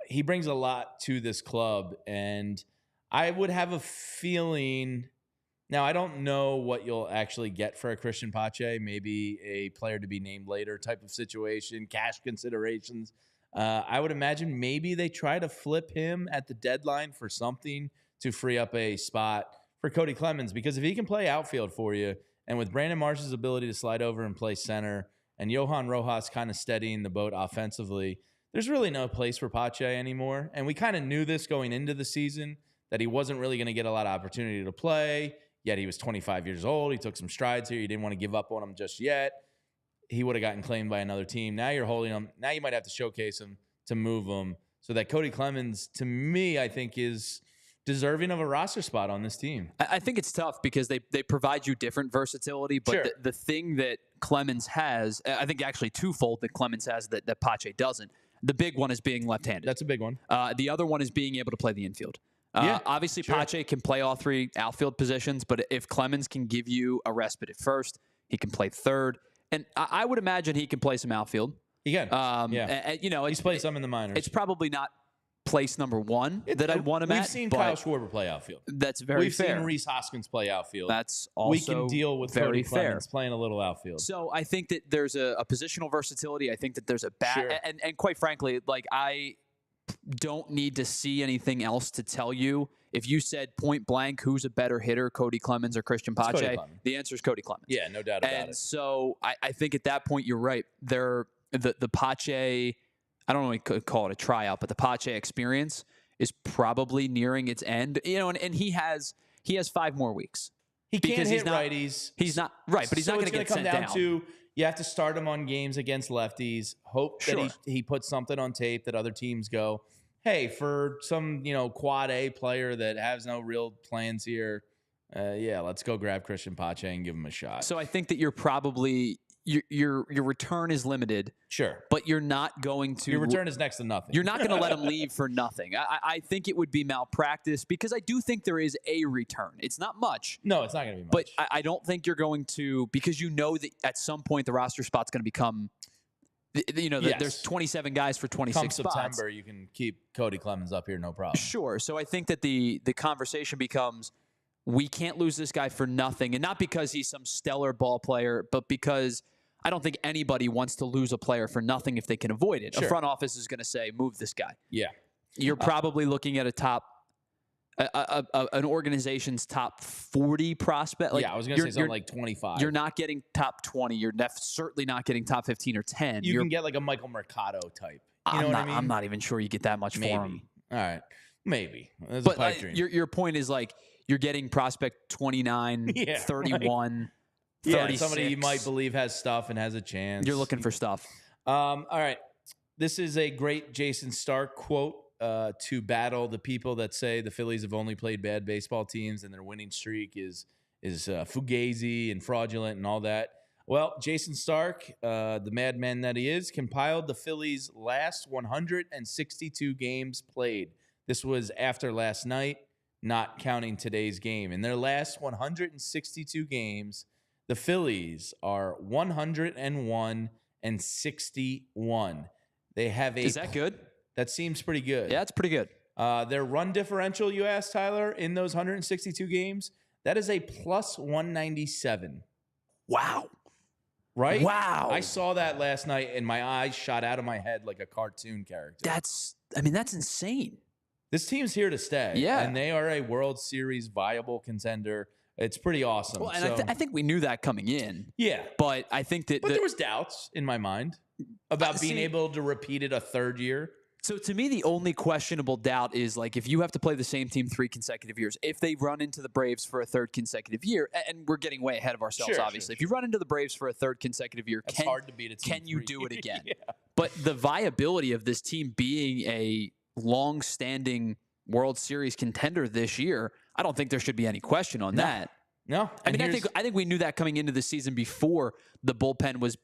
He brings a lot to this club, and I would have a feeling. Now, I don't know what you'll actually get for a Christian Pache, maybe a player to be named later type of situation, cash considerations. I would imagine maybe they try to flip him at the deadline for something to free up a spot for Cody Clemens, because if he can play outfield for you, and with Brandon Marsh's ability to slide over and play center, and Johan Rojas kind of steadying the boat offensively, there's really no place for Pache anymore. And we kind of knew this going into the season, that he wasn't really going to get a lot of opportunity to play. Yet he was 25 years old. He took some strides here. You didn't want to give up on him just yet. He would have gotten claimed by another team. Now you're holding him. Now you might have to showcase him to move him. So that Cody Clemens, to me, I think is deserving of a roster spot on this team. I think it's tough because they provide you different versatility, but the thing that Clemens has, I think actually twofold that Clemens has that Pache doesn't. The big one is being left-handed. That's a big one. The other one is being able to play the infield. Obviously, Pache can play all 3 outfield positions, but if Clemens can give you a respite at first, he can play third. And I would imagine he can play some outfield. He can. He's played some in the minors. It's probably not place number 1 that I'd want him at. We've seen Kyle Schwarber play outfield. That's very fair. We've seen Rhys Hoskins play outfield. That's also we can deal with very Cody fair. Clemens playing a little outfield. So I think that there's a positional versatility. I think that there's a bat. And quite frankly, I don't need to see anything else to tell you. If you said point blank, who's a better hitter, Cody Clemens or Christian Pache, the answer is Cody Clemens. Yeah, no doubt about it. And so I think at that point, you're right. The Pache, I don't know if we could call it a tryout, but the Pache experience is probably nearing its end. And he has 5 more weeks. He can't hit righties. He's not right, but he's not going to get sent down. To you have to start him on games against lefties. Hope that he puts something on tape that other teams go, hey, for some quad A player that has no real plans here, let's go grab Christian Pache and give him a shot. So I think that you're probably your return is limited. Sure. But you're not going to... Your return is next to nothing. You're not going to let him leave for nothing. I think it would be malpractice because I do think there is a return. It's not much. No, it's not going to be much. But I don't think you're going to... Because you know that at some point the roster spot's going to become... There's 27 guys for 26 spots. Come September, you can keep Cody Clemens up here, no problem. Sure. So I think that the conversation becomes... We can't lose this guy for nothing. And not because he's some stellar ball player, but because... I don't think anybody wants to lose a player for nothing if they can avoid it. Sure. A front office is going to say, move this guy. Yeah. You're probably looking at a top an organization's top 40 prospect. Like, I was going to say something like 25. You're not getting top 20. You're certainly not getting top 15 or 10. You can get like a Michael Mercado type. You know what I mean? I'm not even sure you get that much for him. All right. Maybe. That's But a pipe dream. Your point is like you're getting prospect 29, 31, 36. Somebody you might believe has stuff and has a chance. You're looking for stuff. All right. This is a great Jason Stark quote to battle the people that say the Phillies have only played bad baseball teams and their winning streak is fugazi and fraudulent and all that. Well, Jason Stark, the madman that he is, compiled the Phillies' last 162 games played. This was after last night, not counting today's game. In their last 162 games, the Phillies are 101-61. They have Is that good? That seems pretty good. Yeah, it's pretty good. Their run differential, you asked, Tyler, in those 162 games, that is a plus 197. Wow. Right? Wow. I saw that last night and my eyes shot out of my head like a cartoon character. That's insane. This team's here to stay. Yeah. And they are a World Series viable contender. It's pretty awesome. Well, and I think we knew that coming in. Yeah. But I think that... But there was doubts in my mind about being able to repeat it a third year. So to me, the only questionable doubt is like if you have to play the same team 3 consecutive years, if they run into the Braves for a third consecutive year, and we're getting way ahead of ourselves, obviously. If you run into the Braves for a third consecutive year, it's hard to beat a team can you do it again? Yeah. But the viability of this team being a long-standing World Series contender this year, I don't think there should be any question on that. No, I think we knew that coming into the season before the bullpen was,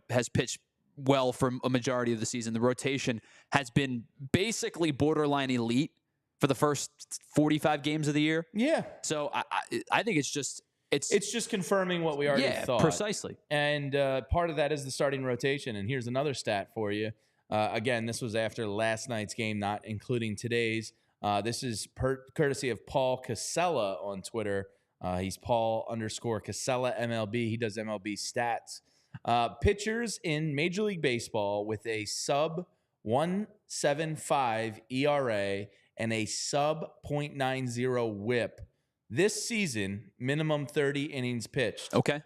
has pitched well for a majority of the season. The rotation has been basically borderline elite for the first 45 games of the year. Yeah. So I think it's just confirming what we already thought. Precisely. And part of that is the starting rotation. And here's another stat for you. Again, this was after last night's game, not including today's. This is courtesy of Paul Casella on Twitter. He's Paul_Casella MLB. He does MLB stats. Pitchers in Major League Baseball with a sub 1.75 ERA and a sub 0.90 WHIP this season, minimum 30 innings pitched. Okay.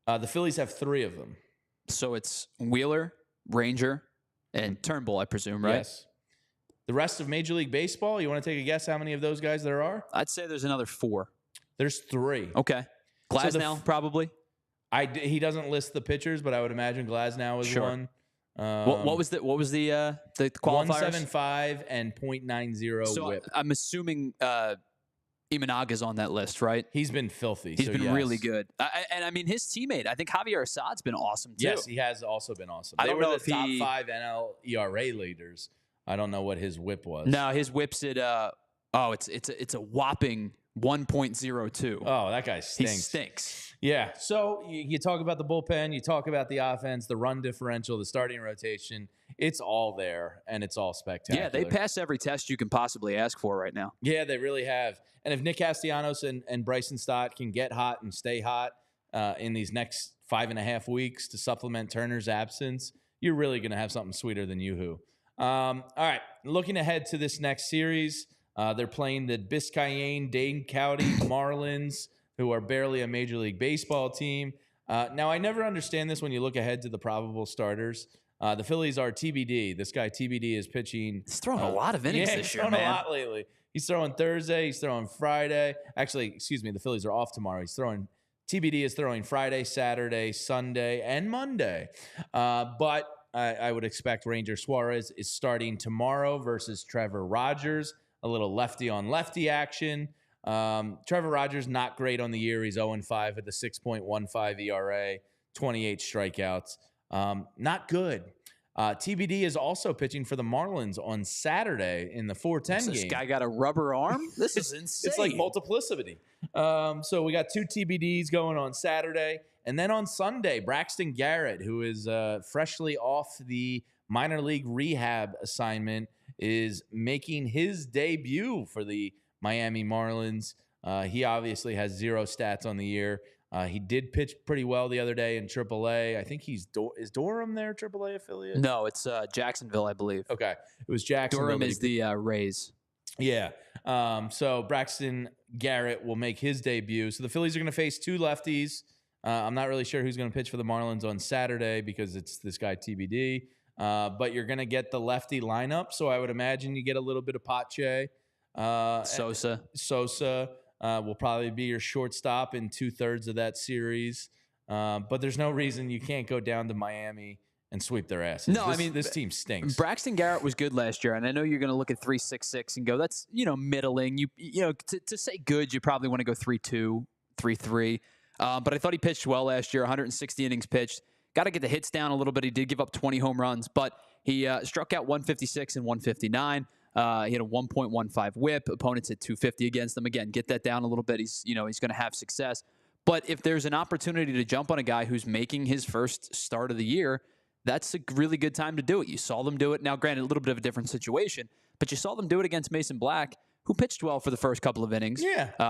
The Phillies have 3 of them. So it's Wheeler, Ranger, and Turnbull, I presume, right? Yes. The rest of Major League Baseball, you want to take a guess how many of those guys there are? I'd say there's another 4. There's 3. Okay. Glasnow, probably. He doesn't list the pitchers, but I would imagine Glasnow is one. What was the qualifiers? 1.75 and 0.90 WHIP. I'm assuming Imanaga's on that list, right? He's been filthy. He's been really good. And I mean, his teammate, I think Javier Assad's been awesome too. Yes, he has also been awesome. I don't know if top 5 NL ERA leaders. I don't know what his WHIP was. No, his WHIP's at it's a whopping 1.02. Oh, that guy stinks. He stinks. Yeah. So you talk about the bullpen, you talk about the offense, the run differential, the starting rotation. It's all there, and it's all spectacular. Yeah, they pass every test you can possibly ask for right now. Yeah, they really have. And if Nick Castellanos and Bryson Stott can get hot and stay hot in these next 5.5 weeks to supplement Turner's absence, you're really going to have something sweeter than Yoo-hoo. All right, looking ahead to this next series, they're playing the Biscayne-Dane County Marlins, who are barely a Major League Baseball team. Now, I never understand this when you look ahead to the probable starters. The Phillies are TBD. This guy TBD is pitching. He's thrown a lot of innings this year, man. He's thrown a lot lately. He's throwing Thursday. He's throwing Friday. Actually, excuse me, the Phillies are off tomorrow. TBD is throwing Friday, Saturday, Sunday, and Monday. But I would expect Ranger Suarez is starting tomorrow versus Trevor Rogers. A little lefty on lefty action. Trevor Rogers, not great on the year. He's 0-5 at the 6.15 ERA, 28 strikeouts. Not good. TBD is also pitching for the Marlins on Saturday in the 4-10 game. This guy got a rubber arm? This is insane. It's like multiplicity. So we got 2 TBDs going on Saturday. And then on Sunday, Braxton Garrett, who is freshly off the minor league rehab assignment, is making his debut for the Miami Marlins. He obviously has 0 stats on the year. He did pitch pretty well the other day in AAA. I think is Durham their AAA affiliate? No, it's Jacksonville, I believe. Okay. It was Jacksonville. Durham is the Rays. Yeah. So Braxton Garrett will make his debut. So the Phillies are going to face two lefties. I'm not really sure who's going to pitch for the Marlins on Saturday because it's this guy TBD. But you're going to get the lefty lineup. So I would imagine you get a little bit of Pache. Sosa will probably be your shortstop in 2/3 of that series. But there's no reason you can't go down to Miami and sweep their asses. No, this team stinks. Braxton Garrett was good last year, and I know you're going to look at 3.66 and go, that's middling. You know to say good, you probably want to go 3.2, 3.3. But I thought he pitched well last year. 160 innings pitched. Got to get the hits down a little bit. He did give up 20 home runs, but he struck out 156 and 159. He had a 1.15 WHIP. Opponents hit 250 against them. Again, get that down a little bit. He's going to have success. But if there's an opportunity to jump on a guy who's making his first start of the year, that's a really good time to do it. You saw them do it. Now, granted, a little bit of a different situation, but you saw them do it against Mason Black, who pitched well for the first couple of innings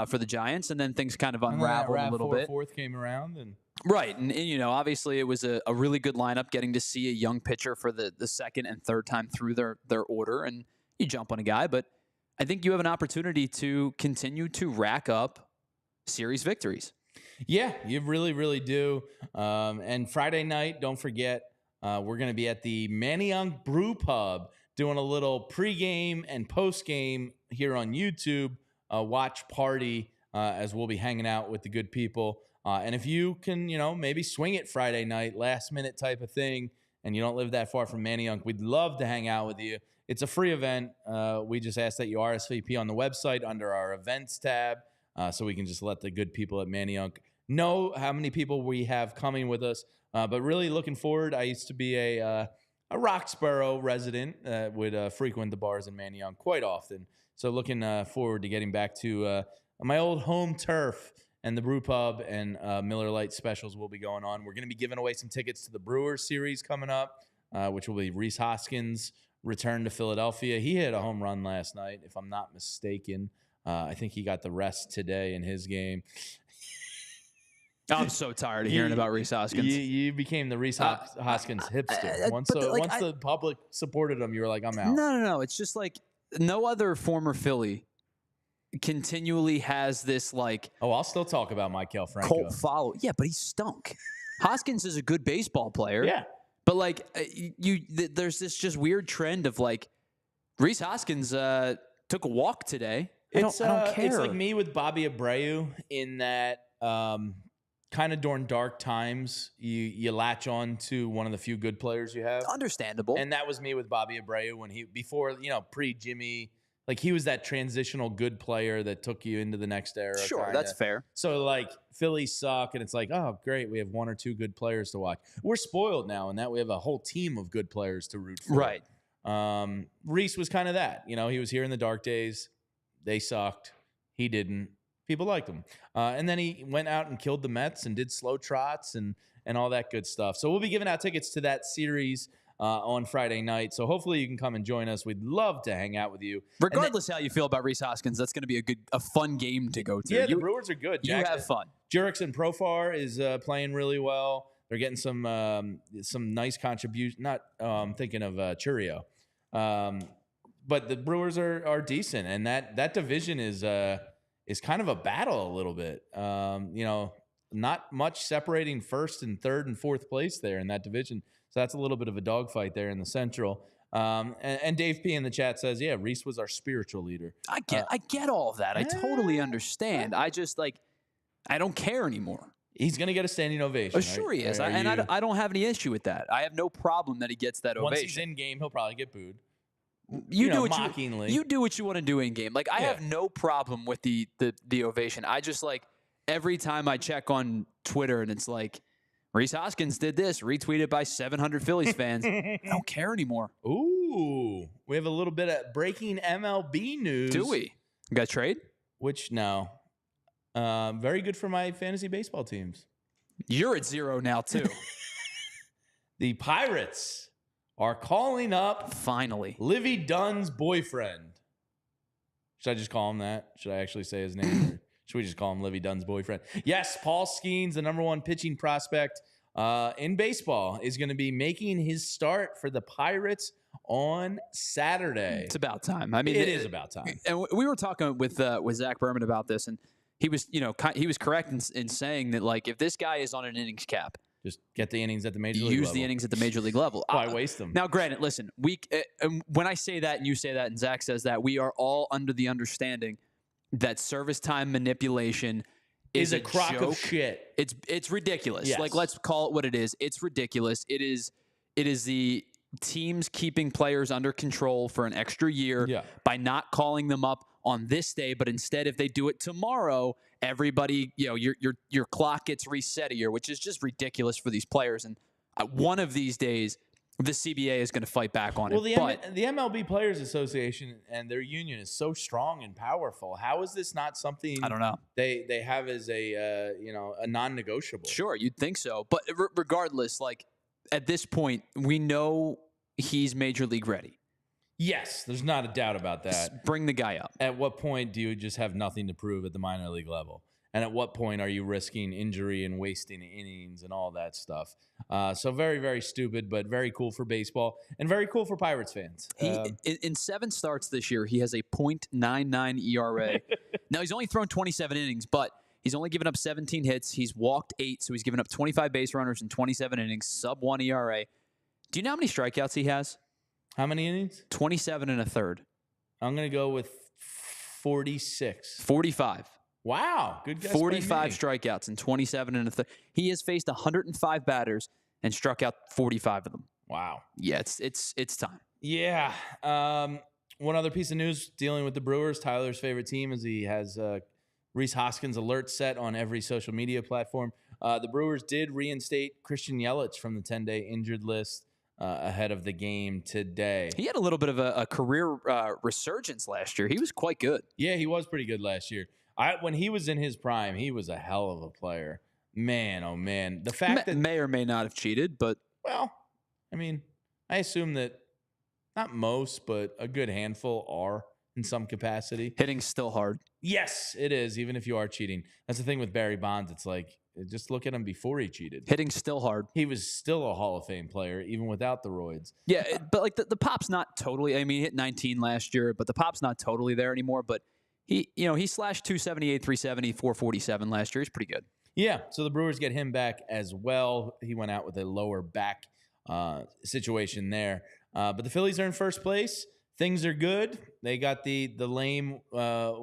for the Giants, and then things kind of unraveled a little bit. Fourth came around. Right, and obviously it was a really good lineup, getting to see a young pitcher for the second and third time through their order, and you jump on a guy. But I think you have an opportunity to continue to rack up series victories. Yeah, you really, really do. And Friday night, don't forget, we're going to be at the Manayunk Brew Pub doing a little pregame and postgame here on YouTube watch party as we'll be hanging out with the good people. And if you can, maybe swing it Friday night, last minute type of thing, and you don't live that far from Manayunk, we'd love to hang out with you. It's a free event. We just ask that you RSVP on the website under our events tab so we can just let the good people at Manayunk know how many people we have coming with us. But really looking forward. I used to be a Roxborough resident, would frequent the bars in Manayunk quite often. So looking forward to getting back to my old home turf, and the Brew Pub and Miller Lite specials will be going on. We're going to be giving away some tickets to the Brewers series coming up, which will be Rhys Hoskins' return to Philadelphia. He hit a home run last night, if I'm not mistaken. I think he got the rest today in his game. I'm so tired of hearing about Rhys Hoskins. You became the Rhys Hoskins hipster. Once the public supported him, you were like, I'm out. No. It's just like no other former Philly continually has this like. Oh, I'll still talk about Maikel Franco. Cult follow. Yeah, but he stunk. Hoskins is a good baseball player. Yeah. But like there's this just weird trend of like Rhys Hoskins took a walk today. I don't care. It's like me with Bobby Abreu in that kind of during dark times, you latch on to one of the few good players you have. Understandable. And that was me with Bobby Abreu when before pre-Jimmy, like he was that transitional good player that took you into the next era. Sure, kinda. That's fair. So like Phillies suck, and it's like, oh great, we have one or two good players to watch. We're spoiled now in that we have a whole team of good players to root for. Right. Rhys was kind of that. He was here in the dark days. They sucked. He didn't. People liked him. And then he went out and killed the Mets and did slow trots and all that good stuff. So we'll be giving out tickets to that series on Friday night. So hopefully you can come and join us. We'd love to hang out with you. Regardless how you feel about Rhys Hoskins, that's going to be a fun game to go to. Yeah, the Brewers are good. You have fun. Jurickson Profar is playing really well. They're getting some nice contribution. Not thinking of Churio. But the Brewers are decent, and that division is kind of a battle a little bit. Not much separating first and third and fourth place there in that division. So that's a little bit of a dogfight there in the Central. And Dave P in the chat says, yeah, Rhys was our spiritual leader. I get all of that. I totally understand. I just I don't care anymore. He's going to get a standing ovation. Oh, sure he is. I don't have any issue with that. I have no problem that he gets that ovation. Once he's in game, he'll probably get booed. You do what you want to do in game. Like I have no problem with the ovation. I just every time I check on Twitter and it's like Rhys Hoskins did this, retweeted by 700 Phillies fans. I don't care anymore. Ooh, we have a little bit of breaking MLB news. Do we? You got a trade? Which no, very good for my fantasy baseball teams. You're at 0 now too. The Pirates are calling up finally Livy Dunn's boyfriend. Should I just call him that? Should I actually say his name? Or should we just call him Livy Dunn's boyfriend? Yes, Paul Skeens, the #1 pitching prospect in baseball is going to be making his start for the Pirates on Saturday. It's about time. I mean, it is about time. And we were talking with Zach Berman about this, and he was, he was correct in saying that, like, if this guy is on an innings cap, just get the innings at the major league level. Use the innings at the major league level. Why waste them? Now, granted, listen, when I say that and you say that and Zach says that, we are all under the understanding that service time manipulation is a crock joke. Of shit. It's ridiculous. Yes. Like, let's call it what it is. It's ridiculous. It is the teams keeping players under control for an extra year by not calling them up on this day, but instead, if they do it tomorrow, everybody, your clock gets reset here, which is just ridiculous for these players. And one of these days, the CBA is going to fight back on it. Well, the MLB Players Association and their union is so strong and powerful. How is this not something I don't know they have as a non-negotiable? Sure, you'd think so, but regardless, like at this point, we know he's major league ready. Yes, there's not a doubt about that. Just bring the guy up. At what point do you just have nothing to prove at the minor league level? And at what point are you risking injury and wasting innings and all that stuff? So very, very stupid, but very cool for baseball and very cool for Pirates fans. In 7 starts this year, he has a .99 ERA. Now, he's only thrown 27 innings, but he's only given up 17 hits. He's walked 8, so he's given up 25 base runners in 27 innings, sub-1 ERA. Do you know how many strikeouts he has? How many innings? 27 1/3. I'm going to go with 46. 45. Wow. Good guess. 45 strikeouts and 27 1/3. He has faced 105 batters and struck out 45 of them. Wow. Yeah, it's time. Yeah. One other piece of news dealing with the Brewers, Tyler's favorite team, is he has Rhys Hoskins alert set on every social media platform. The Brewers did reinstate Christian Yelich from the 10-day injured list ahead of the game today. He had a little bit of a career resurgence last year. He was quite good. Yeah, he was pretty good last year. When he was in his prime, he was a hell of a player. Man, oh man. The fact that may or may not have cheated, but well, I mean, I assume that not most, but a good handful are in some capacity. Hitting's still hard. Yes, it is, even if you are cheating. That's the thing with Barry Bonds. It's like, just look at him before he cheated. Hitting's still hard. He was still a Hall of Fame player, even without the roids. Yeah, but like the pop's not totally. I mean, he hit 19 last year, but the pop's not totally there anymore. But he slashed 278, 370, 447 last year. He's pretty good. Yeah, so the Brewers get him back as well. He went out with a lower back situation there. But the Phillies are in first place. Things are good. They got the lame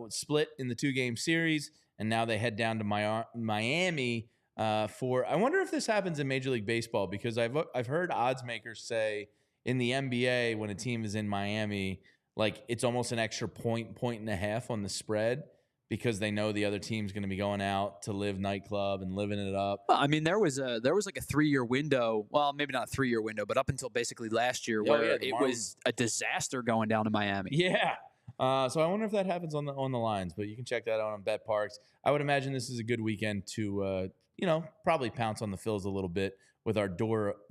split in the 2-game series, and now they head down to Miami for. I wonder if this happens in Major League Baseball, because I've heard odds makers say in the NBA when a team is in Miami, like it's almost an extra point and a half on the spread, because they know the other team's going to be going out to live nightclub and living it up. Well, I mean, there was like a 3-year window. Well, maybe not a 3-year window, but up until basically last year, where it was a disaster going down to Miami. Yeah. So I wonder if that happens on the lines, but you can check that out on Bet Parks. I would imagine this is a good weekend to probably pounce on the Phils a little bit with our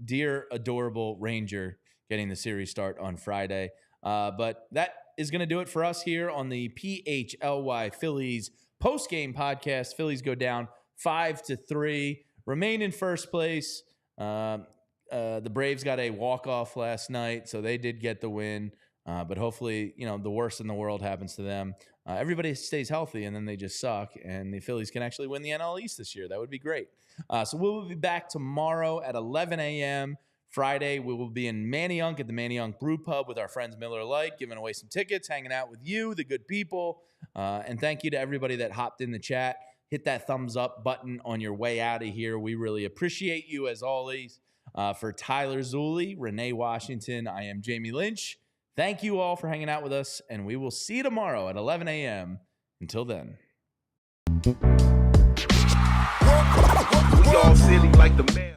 dear adorable Ranger getting the series start on Friday. But that is going to do it for us here on the PHLY Phillies post-game podcast. Phillies go down 5-3, remain in first place. The Braves got a walk-off last night, so they did get the win. But hopefully, the worst in the world happens to them. Everybody stays healthy, and then they just suck, and the Phillies can actually win the NL East this year. That would be great. So we'll be back tomorrow at 11 a.m., Friday, we will be in Manayunk at the Manayunk Brew Pub with our friends Miller Lite, giving away some tickets, hanging out with you, the good people. And thank you to everybody that hopped in the chat. Hit that thumbs up button on your way out of here. We really appreciate you as always. For Tyler Zulli, Renee Washington, I am Jamie Lynch. Thank you all for hanging out with us, and we will see you tomorrow at 11 a.m. Until then. We all silly like the man.